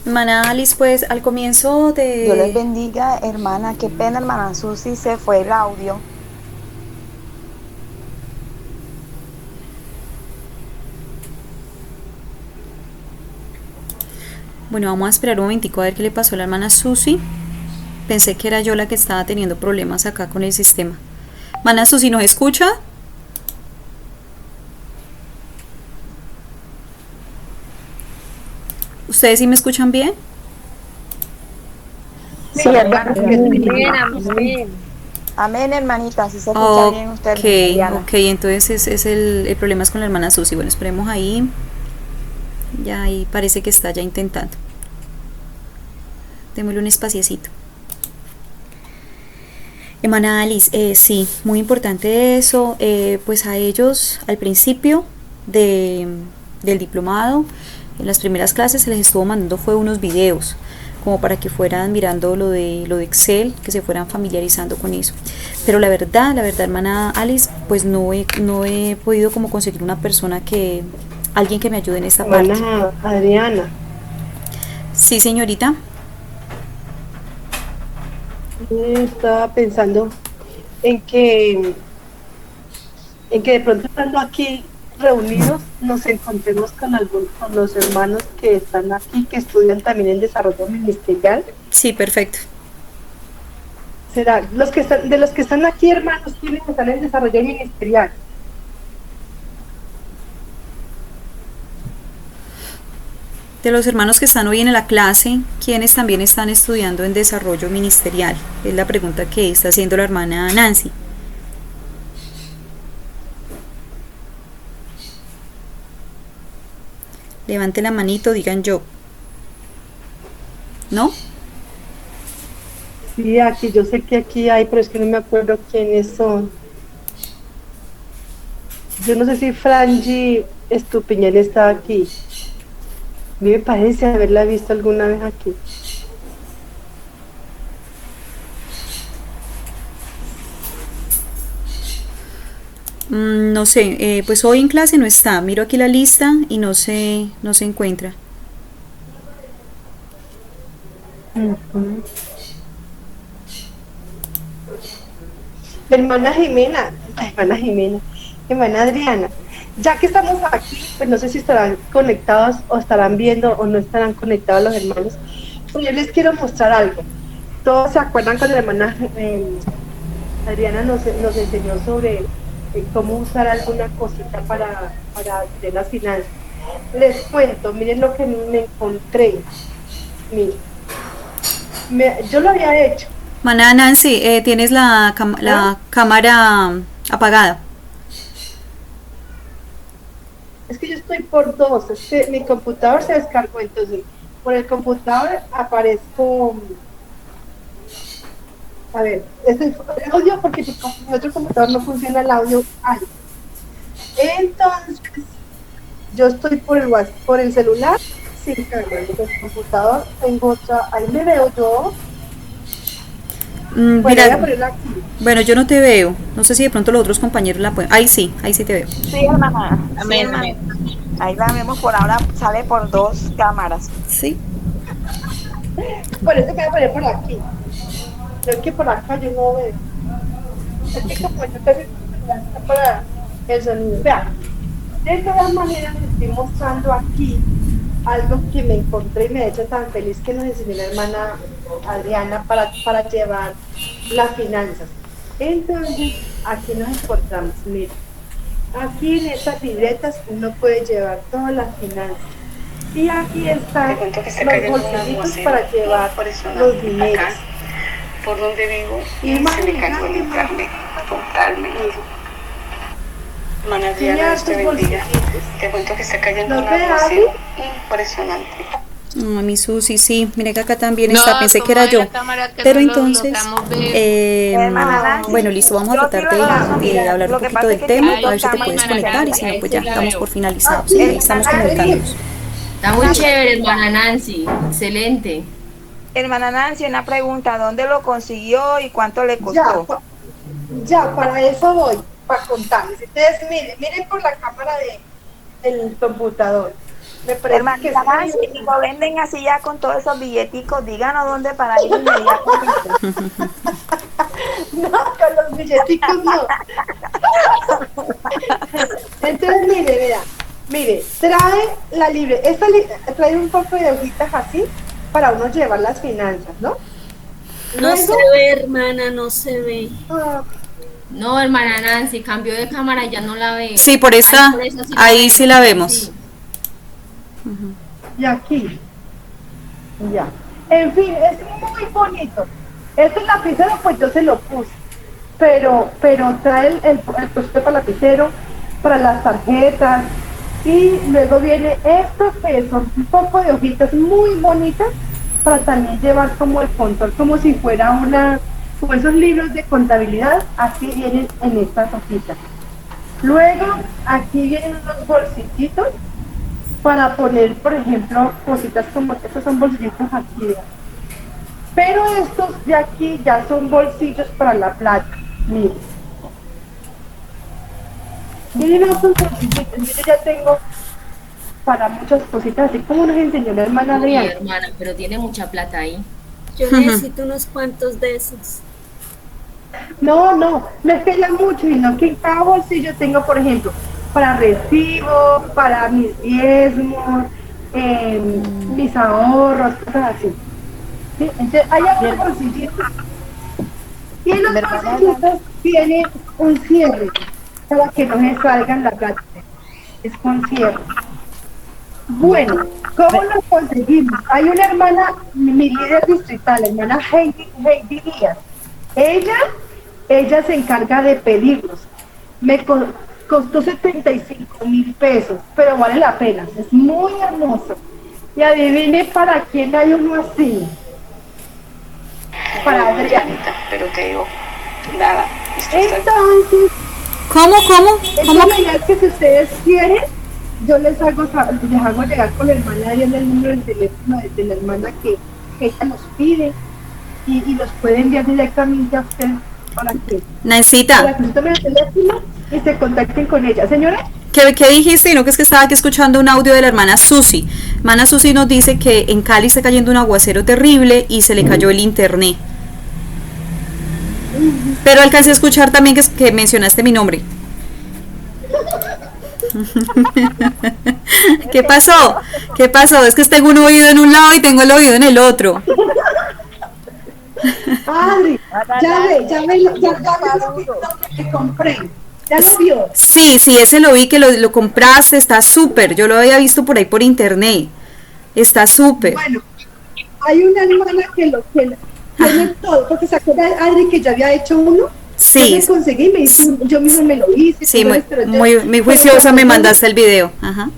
Hermana Alice, pues al comienzo de... Dios les bendiga, hermana. Qué pena, hermana Susi, se fue el audio. Bueno, vamos a esperar un momentico a ver qué le pasó a la hermana Susi. Pensé que era yo la que estaba teniendo problemas acá con el sistema. Hermana Susi, ¿nos escucha? ¿Ustedes sí me escuchan bien? Sí, hermana. Amén. Amén, hermanita, si se escucha bien usted. Ok, entonces es el problema es con la hermana Susi. Bueno, esperemos ahí. Ya ahí parece que está ya intentando. Démosle un espaciecito. Hermana Alice, sí, muy importante eso. Pues a ellos al principio del diplomado, en las primeras clases se les estuvo mandando fue unos videos, como para que fueran mirando lo de Excel, que se fueran familiarizando con eso. Pero la verdad, hermana Alice, pues no he podido como conseguir una persona alguien que me ayude en esta parte. Adriana. Sí, señorita. Estaba pensando en que de pronto, estando aquí reunidos, nos encontremos con los hermanos que están aquí, que estudian también el desarrollo ministerial. Sí, perfecto. ¿Será de los que están aquí, hermanos, quiénes están en desarrollo ministerial? De los hermanos que están hoy en la clase, ¿quiénes también están estudiando en desarrollo ministerial? Es la pregunta que está haciendo la hermana Nancy. Levante la manito, digan yo. ¿No? Sí, aquí, yo sé que aquí hay, pero es que no me acuerdo quiénes son. Yo no sé si Franji Estupiñán está aquí. mí me parece haberla visto alguna vez aquí. No sé, pues hoy en clase no está. Miro aquí la lista y no se encuentra. Hermana Jimena, hermana Adriana, ya que estamos aquí, pues no sé si estarán conectados o estarán viendo o no estarán conectados los hermanos, pero yo les quiero mostrar algo. Todos se acuerdan cuando la hermana Adriana nos enseñó sobre cómo usar alguna cosita para hacer las finanzas. Les cuento, miren lo que me encontré. Miren, yo lo había hecho. Maná Nancy, tienes la cámara apagada. Es que yo estoy por dos, es que mi computador se descargó, entonces por el computador aparezco. A ver, este es el audio porque mi otro computador no funciona el audio. Ay. Entonces, yo estoy por el celular sin cámara, el computador tengo otra, ahí me veo yo. Mira, bueno, yo no te veo. No sé si de pronto los otros compañeros la pueden. Ahí sí te veo. Sí, hermana. Amén, amén. Ahí la vemos por ahora, sale por 2 cámaras. Sí. Por eso que voy a poner por aquí. Pero es que por acá yo no veo. Es que como yo tengo para el sonido. Vean, de todas maneras les estoy mostrando aquí algo que me encontré y me ha hecho tan feliz que nos enseñó la hermana Adriana para llevar las finanzas. Entonces, aquí nos encontramos, miren, aquí en estas libretas uno puede llevar todas las finanzas. Y aquí están los bolsillitos para llevar los dineros. Por donde vivo, y se me cayó el internet totalmente. Hermana Diana, Dios te bendiga. Te cuento que está cayendo un aguacero impresionante. Mi Susi, sí, mira que acá también está, pensé que era yo, pero entonces, bueno, listo, vamos a tratar de hablar un poquito del tema, a ver si te puedes conectar y si no, pues ya estamos por finalizados, ahí estamos comunicándonos. Está muy chévere, hermana Nancy, excelente. Hermana Nancy, una pregunta, ¿dónde lo consiguió y cuánto le costó? Ya, para eso voy, para contarles. Ustedes miren por la cámara del computador. Me parece hermana que Nancy, si lo venden así ya con todos esos billeticos, díganos dónde para ir inmediatamente. No, con los billeticos no. Entonces, mire, trae la libre, trae un poco de hojitas así para uno llevar las finanzas, ¿no? No se ve, hermana, no se ve. No, hermana Nancy, cambió de cámara y ya no la veo. Sí, por esta, ahí sí la vemos. Sí. Y aquí, ya. En fin, es muy bonito. Este lapicero, pues yo se lo puse, pero trae el puesto para lapicero, para las tarjetas, y luego viene esto que son un poco de hojitas muy bonitas para también llevar como el control, como si fuera como esos libros de contabilidad, así vienen en estas hojitas. Luego aquí vienen unos bolsillitos para poner, por ejemplo, cositas como estos son bolsillitos aquí, vean. Pero estos de aquí ya son bolsillos para la plata, miren. Miren estos bolsillitos, miren, ya tengo para muchas cositas, así como nos enseñó la hermana Adriana. Hermana, pero tiene mucha plata ahí. Yo necesito unos cuantos de esos. No es que haya mucho, sino que en cada bolsillo tengo, por ejemplo, para recibo, para mis diezmos, mis ahorros, cosas así. ¿Sí? Entonces, hay algunos bolsillitos. Y en los bolsillitos tiene un cierre para que no se salgan la plata. Es con cierre. Bueno, ¿cómo lo conseguimos? Hay una hermana, mi líder distrital, la hermana Heidi Díaz. Ella se encarga de pedirlos. Me costó 75,000 pesos, pero vale la pena, es muy hermoso. Y adivine para quién hay uno así. Para Adriana. Pero te digo, nada. Entonces, ¿Cómo? es que si ustedes quieren, yo les hago llegar con la hermana Ariel el número de teléfono de la hermana que ella nos pide y los puede enviar directamente a usted para que Nancita, tomen el teléfono y se contacten con ella. Señora, ¿qué dijiste? No, que es que estaba aquí escuchando un audio de la hermana Susi. Hermana Susi nos dice que en Cali está cayendo un aguacero terrible y se le cayó el internet. Pero alcancé a escuchar también que mencionaste mi nombre. ¿Qué pasó? ¿Qué pasó? Es que tengo un oído en un lado y tengo el oído en el otro. Adri, ya me compré. ¿Ya lo vio? Sí, ese lo vi, que lo compraste, está súper. Yo lo había visto por ahí por internet. Está súper. Bueno, hay una hermana que lo tiene todo, porque se acuerda Adri que yo había hecho uno. Sí. Yo me conseguí, yo mismo me lo hice. Sí, muy juiciosa me mandaste el video. Ajá.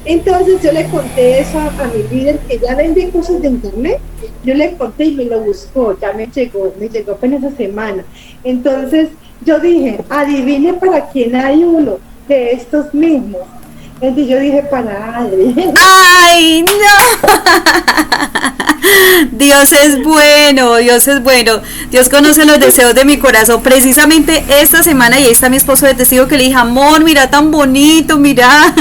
Entonces yo le conté eso a mi líder que ya vende cosas de internet. Yo le conté y me lo buscó, ya me llegó apenas esa semana. Entonces yo dije, adivine para quién hay uno de estos mismos. Entonces yo dije, para Adri. ¡Ay, no! Dios es bueno, Dios es bueno. Dios conoce los deseos de mi corazón. Precisamente esta semana, y ahí está mi esposo de testigo, que le dije, amor, mira tan bonito, mira.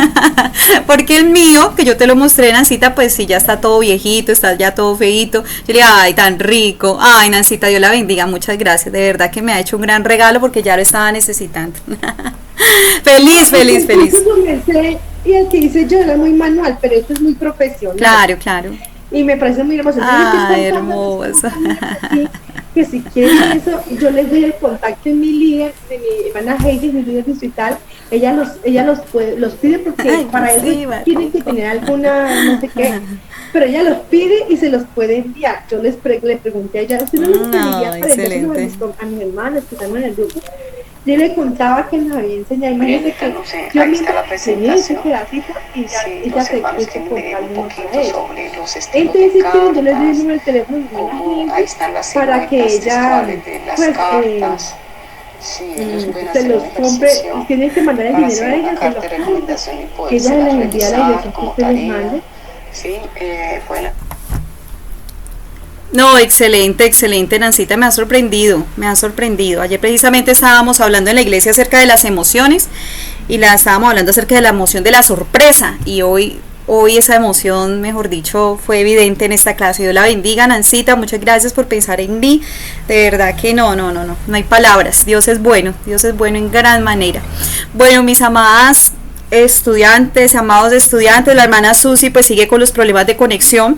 Porque el mío, que yo te lo mostré, Nancita, pues sí, ya está todo viejito, está ya todo feito. Yo le dije, ay, tan rico. Ay, Nancita, Dios la bendiga, muchas gracias. De verdad que me ha hecho un gran regalo porque ya lo estaba necesitando. Feliz. Y el que hice yo era muy manual, pero esto es muy profesional. Claro. Y me parece muy hermoso. Ay, hermosa. Que si quieren eso, yo les doy el contacto de mi líder, de mi hermana Heidi, mi líder distrital. Ella los pide porque para eso tienen que tener alguna, no sé qué. Pero ella los pide y se los puede enviar. Yo le pregunté a ella, ¿usted no los envía para a mis hermanos que están en el grupo? Yo le contaba que nos había enseñado, imagínense que yo misma enseñé ese pedacito y ella se quiso contarme para ella. Entonces, si quieren, yo les doy el número de teléfono de la gente para que ella, pues, se los compre, tienen que mandar el dinero a ella, se los compre, que ella les envía la dirección que ustedes les mande. No, excelente, Nancita, me ha sorprendido. Ayer precisamente estábamos hablando en la iglesia acerca de las emociones y estábamos hablando acerca de la emoción de la sorpresa, y hoy esa emoción, mejor dicho, fue evidente en esta clase. Dios la bendiga, Nancita, muchas gracias por pensar en mí. De verdad que no hay palabras. Dios es bueno en gran manera. Bueno, mis amadas estudiantes, amados estudiantes, la hermana Susi pues sigue con los problemas de conexión.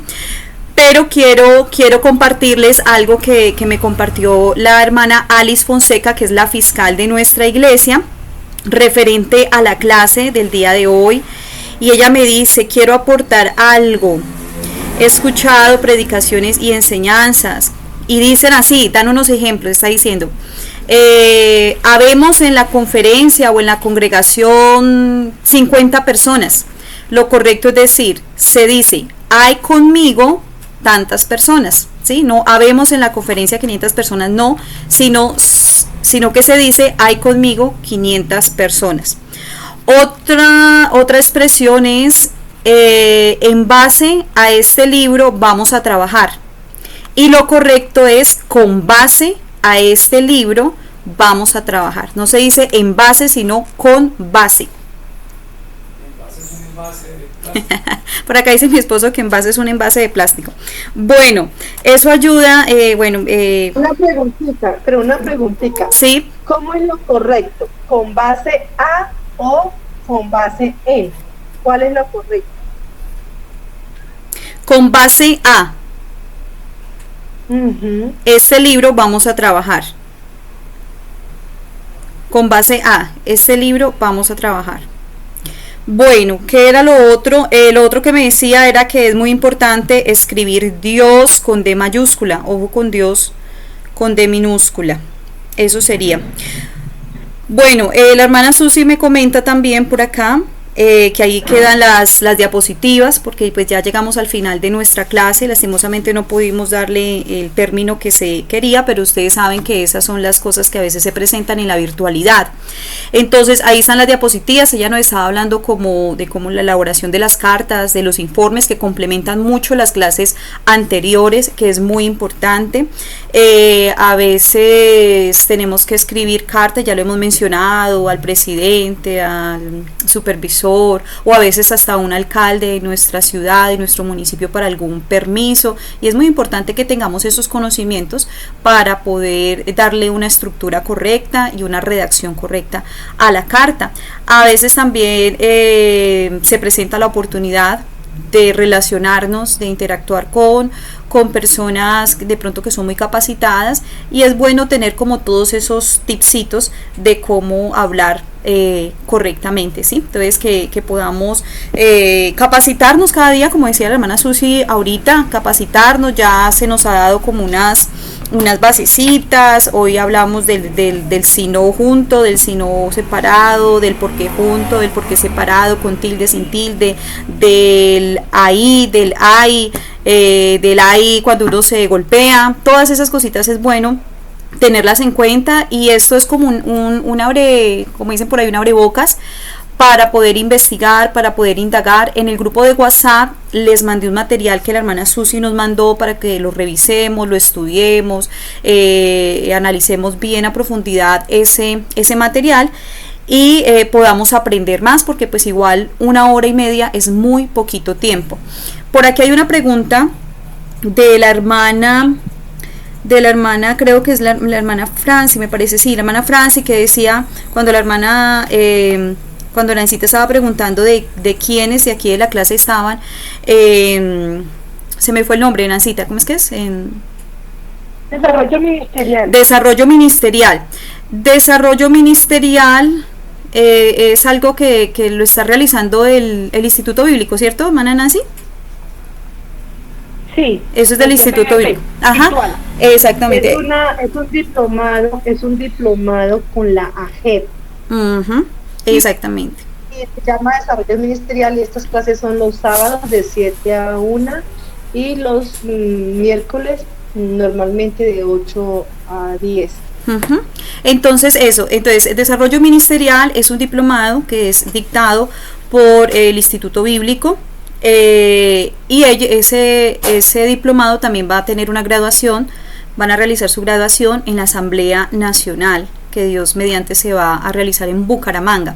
Pero quiero compartirles algo que me compartió la hermana Alice Fonseca, que es la fiscal de nuestra iglesia, referente a la clase del día de hoy. Y ella me dice, quiero aportar algo. He escuchado predicaciones y enseñanzas. Y dicen así, dan unos ejemplos, está diciendo, habemos en la conferencia o en la congregación 50 personas. Lo correcto es decir, se dice, hay conmigo tantas personas, ¿sí? No habemos en la conferencia 500 personas, no, sino que se dice hay conmigo 500 personas. Otra expresión es en base a este libro vamos a trabajar, y lo correcto es con base a este libro vamos a trabajar. No se dice en base, sino con base. Por acá dice mi esposo que envase es un envase de plástico. Bueno, eso ayuda. Una preguntita. Sí. ¿Cómo es lo correcto? ¿Con base a o con base en? ¿Cuál es lo correcto? Con base a. Este libro vamos a trabajar. Con base a este libro vamos a trabajar. Bueno, ¿qué era lo otro? Lo otro que me decía era que es muy importante escribir Dios con D mayúscula. Ojo con Dios con D minúscula. Eso sería. Bueno, la hermana Susi me comenta también por acá que ahí quedan las diapositivas, porque pues ya llegamos al final de nuestra clase. Lastimosamente no pudimos darle el término que se quería, pero ustedes saben que esas son las cosas que a veces se presentan en la virtualidad. Entonces ahí están las diapositivas. Ella nos estaba hablando de cómo la elaboración de las cartas, de los informes, que complementan mucho las clases anteriores, que es muy importante. A veces tenemos que escribir cartas, ya lo hemos mencionado, al presidente, al supervisor, o a veces hasta un alcalde de nuestra ciudad, de nuestro municipio, para algún permiso, y es muy importante que tengamos esos conocimientos para poder darle una estructura correcta y una redacción correcta a la carta. A veces también se presenta la oportunidad de relacionarnos, de interactuar con personas de pronto que son muy capacitadas, y es bueno tener como todos esos tipsitos de cómo hablar correctamente, ¿sí? Entonces que podamos capacitarnos cada día, como decía la hermana Susi ahorita, capacitarnos. Ya se nos ha dado como unas basecitas. Hoy hablamos del si no junto, del si no separado, del por qué junto, del por qué separado, con tilde, sin tilde, del ahí, del ay, del ahí cuando uno se golpea. Todas esas cositas es bueno tenerlas en cuenta, y esto es como como dicen por ahí, un abrebocas para poder investigar, para poder indagar. En el grupo de WhatsApp les mandé un material que la hermana Susi nos mandó para que lo revisemos, lo estudiemos, analicemos bien a profundidad ese material, y podamos aprender más, porque pues igual 1 hora y media es muy poquito tiempo. Por aquí hay una pregunta de la hermana, creo que es la hermana Franci, me parece, sí, la hermana Franci, que decía, cuando la hermana, cuando Nancita estaba preguntando de quiénes de aquí de la clase estaban, se me fue el nombre, Nancita, ¿cómo es que es? Desarrollo ministerial. Desarrollo ministerial es algo que lo está realizando el Instituto Bíblico, ¿cierto, hermana Nancy? Sí. Eso es del Instituto Bíblico. Ajá. Exactamente. Es un diplomado con la AGEP. Exactamente. Y se llama Desarrollo Ministerial, y estas clases son los sábados de 7 a 1 y los miércoles normalmente de 8 a 10. Entonces el desarrollo ministerial es un diplomado que es dictado por el Instituto Bíblico, y ese diplomado también va a tener una graduación. Van a realizar su graduación en la Asamblea Nacional, que Dios mediante se va a realizar en Bucaramanga.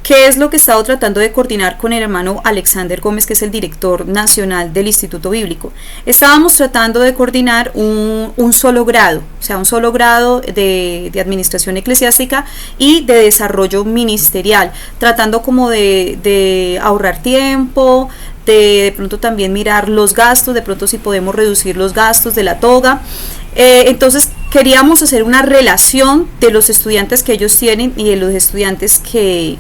¿Qué es lo que he estado tratando de coordinar con el hermano Alexander Gómez, que es el director nacional del Instituto Bíblico? Estábamos tratando de coordinar un solo grado, o sea, un solo grado de administración eclesiástica y de desarrollo ministerial, tratando como de ahorrar tiempo, de pronto también mirar los gastos, de pronto si podemos reducir los gastos de la toga. Entonces queríamos hacer una relación de los estudiantes que ellos tienen y de los estudiantes que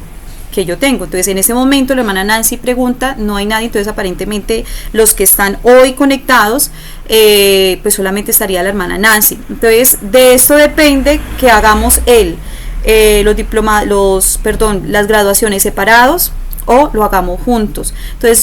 yo tengo. Entonces en ese momento la hermana Nancy pregunta, no hay nadie, entonces aparentemente los que están hoy conectados, pues solamente estaría la hermana Nancy. Entonces de eso depende que hagamos las graduaciones separados o lo hagamos juntos. Entonces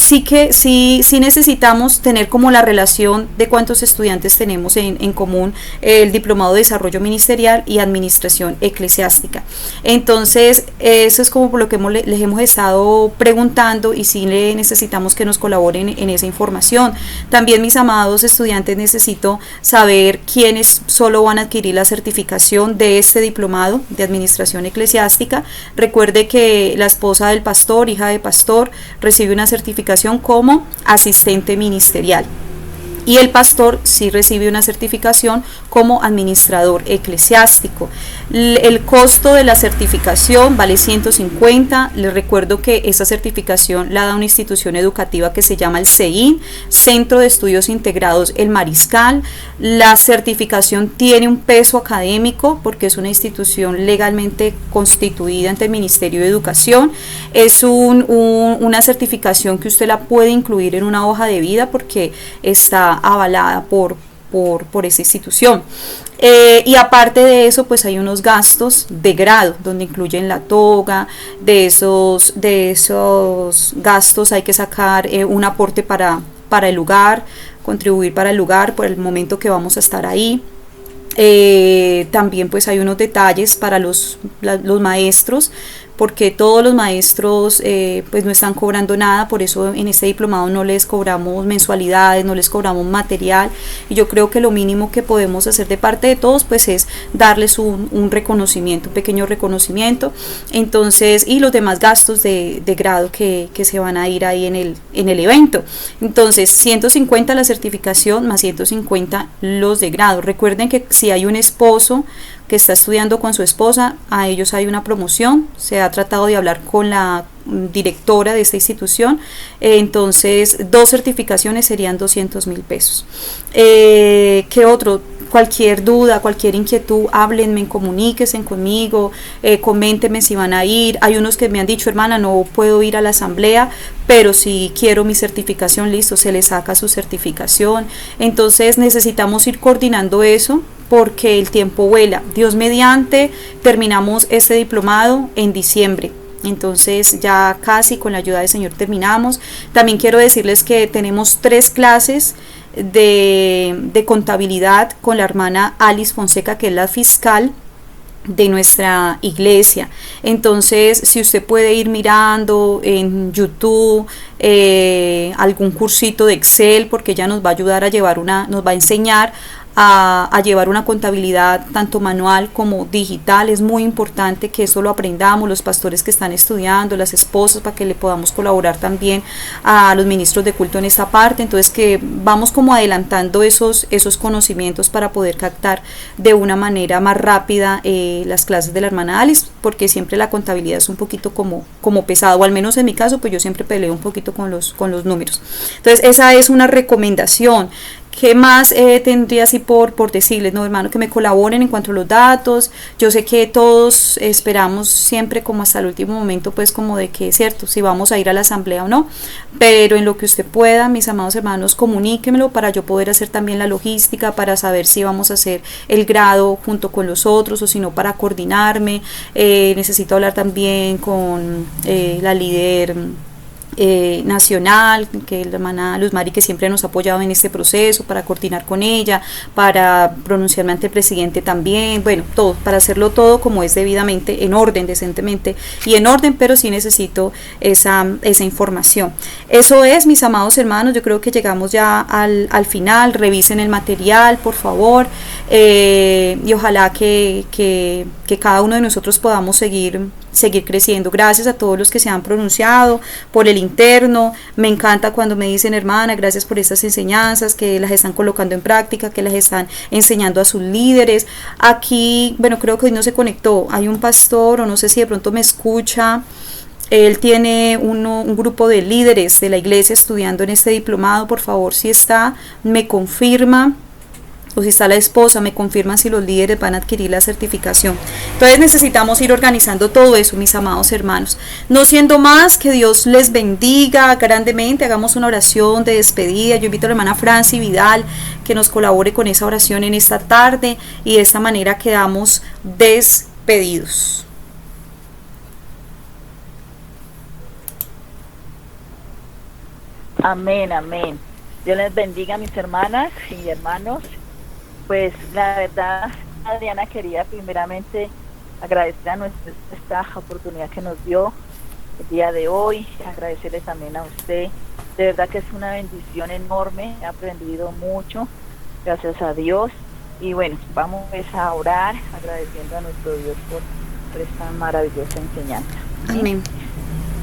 sí necesitamos tener como la relación de cuántos estudiantes tenemos en común el diplomado de desarrollo ministerial y administración eclesiástica. Entonces eso es como por lo que les hemos estado preguntando, y sí necesitamos que nos colaboren en esa información. También, mis amados estudiantes, necesito saber quiénes solo van a adquirir la certificación de este diplomado de administración eclesiástica. Recuerde que la esposa del pastor, hija de pastor, recibe una certificación como asistente ministerial, y el pastor sí recibe una certificación como administrador eclesiástico. El costo de la certificación vale 150. Les recuerdo que esa certificación la da una institución educativa que se llama el CEIN, Centro de Estudios Integrados El Mariscal. La certificación tiene un peso académico porque es una institución legalmente constituida ante el Ministerio de Educación. Es una certificación que usted la puede incluir en una hoja de vida porque está avalada por esa institución. Y aparte de eso, pues hay unos gastos de grado, donde incluyen la toga. De esos gastos hay que sacar un aporte para el lugar, contribuir para el lugar por el momento que vamos a estar ahí. También pues hay unos detalles para los maestros, porque todos los maestros pues no están cobrando nada, por eso en este diplomado no les cobramos mensualidades, no les cobramos material, y yo creo que lo mínimo que podemos hacer de parte de todos pues es darles un reconocimiento, un pequeño reconocimiento. Entonces, y los demás gastos de grado que se van a ir ahí en el evento. Entonces 150 la certificación más 150 los de grado. Recuerden que si hay un esposo que está estudiando con su esposa, a ellos hay una promoción. Se ha tratado de hablar con la directora de esta institución, entonces 2 certificaciones serían 200.000 pesos. ¿Qué otro? Cualquier duda, cualquier inquietud, háblenme, comuníquense conmigo, coméntenme si van a ir. Hay unos que me han dicho, hermana, no puedo ir a la asamblea, pero si quiero mi certificación, listo, se les saca su certificación. Entonces necesitamos ir coordinando eso, porque el tiempo vuela. Dios mediante, terminamos este diplomado en diciembre. Entonces ya casi con la ayuda del Señor terminamos. También quiero decirles que tenemos 3 clases de contabilidad con la hermana Alice Fonseca, que es la fiscal de nuestra iglesia. Entonces, si usted puede ir mirando en YouTube algún cursito de Excel, porque ella nos va a ayudar a llevar nos va a enseñar a llevar una contabilidad tanto manual como digital. Es muy importante que eso lo aprendamos, los pastores que están estudiando, las esposas, para que le podamos colaborar también a los ministros de culto en esa parte. Entonces, que vamos como adelantando esos conocimientos para poder captar de una manera más rápida las clases de la hermana Alice, porque siempre la contabilidad es un poquito como pesado, o al menos en mi caso, pues yo siempre peleo un poquito con los números. Entonces, esa es una recomendación. ¿Qué más tendría así por decirles? No, hermano, que me colaboren en cuanto a los datos. Yo sé que todos esperamos siempre como hasta el último momento, pues como de que, cierto, si vamos a ir a la asamblea o no, pero en lo que usted pueda, mis amados hermanos, comuníquemelo para yo poder hacer también la logística, para saber si vamos a hacer el grado junto con los otros o si no, para coordinarme. Necesito hablar también con la líder nacional, que es la hermana Luz Mari, que siempre nos ha apoyado en este proceso, para coordinar con ella, para pronunciarme ante el presidente también, bueno, todo, para hacerlo todo como es debidamente, en orden, decentemente y en orden, pero sí necesito esa información. Eso es, mis amados hermanos, yo creo que llegamos ya al final. Revisen el material, por favor, y ojalá que cada uno de nosotros podamos seguir creciendo. Gracias a todos los que se han pronunciado por el interno. Me encanta cuando me dicen, hermana, gracias por estas enseñanzas, que las están colocando en práctica, que las están enseñando a sus líderes. Aquí, bueno, creo que hoy no se conectó, hay un pastor, o no sé si de pronto me escucha. Él tiene un grupo de líderes de la iglesia estudiando en este diplomado. Por favor, si está, me confirma. O si está la esposa, me confirman si los líderes van a adquirir la certificación. Entonces necesitamos ir organizando todo eso, mis amados hermanos. No siendo más, que Dios les bendiga grandemente. Hagamos una oración de despedida. Yo invito a la hermana Franci Vidal que nos colabore con esa oración en esta tarde, y de esta manera quedamos despedidos. Amén, amén. Dios les bendiga, mis hermanas y hermanos. Pues la verdad, Adriana, quería primeramente agradecer a esta oportunidad que nos dio el día de hoy, agradecerle también a usted. De verdad que es una bendición enorme, he aprendido mucho, gracias a Dios. Y bueno, vamos a orar agradeciendo a nuestro Dios por esta maravillosa enseñanza. Amén.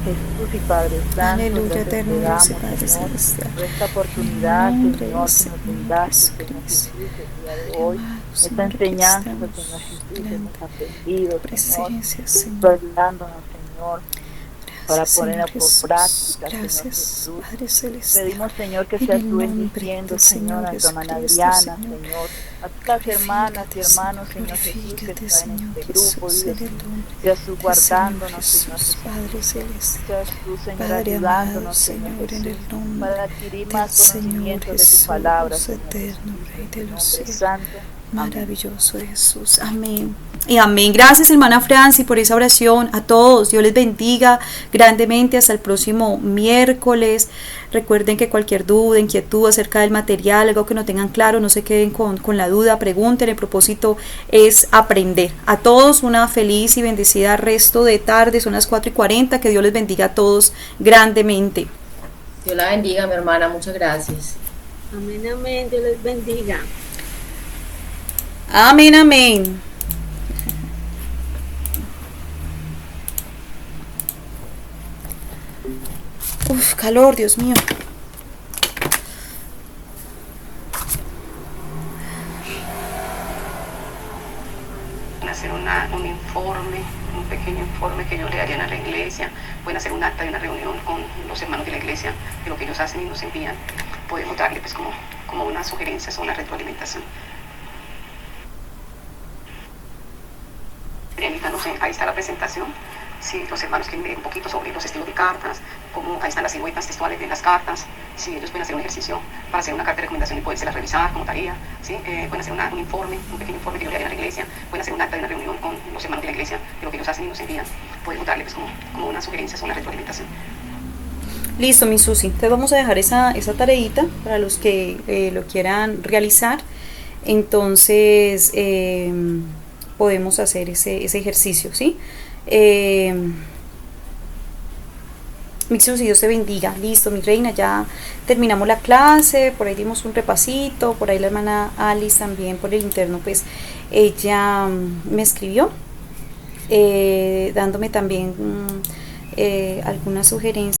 Jesús y Padre Santo, aleluya, eterno Dios, Señor, por esta oportunidad, Señor, que nos brindaste, Señor Jesús, el día de hoy, esta enseñanza, Señor Jesús, hemos aprendido, Señor, ayudándonos, Señor, para ponerla por práctica, Señor Jesús. Pedimos, Señor, que seas tú bendiciendo, Señor, a tu hermana Adriana, Señor, a todas las hermanas y hermanos, Señor Jesús, que están en este grupo, Dios, seas tú guardándonos, Señor Jesús, seas tú, Señor, ayudándonos, Señor Jesús, para adquirir más conocimiento de tu palabra, Señor Jesús, Santo. Maravilloso Jesús, amén. Y amén. Gracias, hermana Franci, por esa oración. A todos, Dios les bendiga grandemente. Hasta el próximo miércoles. Recuerden que cualquier duda, inquietud acerca del material, algo que no tengan claro, no se queden con la duda, pregunten. El propósito es aprender. A todos una feliz y bendecida resto de tarde. Son las 4:40. Que Dios les bendiga a todos grandemente. Dios la bendiga, mi hermana. Muchas gracias. Amén, amén. Dios les bendiga. Amén, amén. Uf, calor, Dios mío. Hacer un informe, un pequeño informe que ellos le harían a la iglesia. Pueden hacer un acta de una reunión con los hermanos de la iglesia de lo que ellos hacen y nos envían. Podemos darle pues como unas sugerencias o una retroalimentación. Ahí está la presentación. Si los hermanos quieren ver un poquito sobre los estilos de cartas, ahí están las siluetas textuales de las cartas. Si ellos pueden hacer un ejercicio para hacer una carta de recomendación y poderse revisar como tarea, ¿sí? Pueden hacer un informe, un pequeño informe que yo le haría a la iglesia. Pueden hacer un acta de una reunión con los hermanos de la iglesia de lo que ellos hacen y nos envían. Podemos darle pues como unas sugerencias o una retroalimentación. Listo, mi Susi. Entonces vamos a dejar esa tareita para los que lo quieran realizar. Entonces podemos hacer ese ejercicio, ¿sí? Mi Susi, Dios te bendiga. Listo, mi reina, ya terminamos la clase. Por ahí dimos un repasito. Por ahí la hermana Alice también por el interno, pues ella me escribió dándome también algunas sugerencias.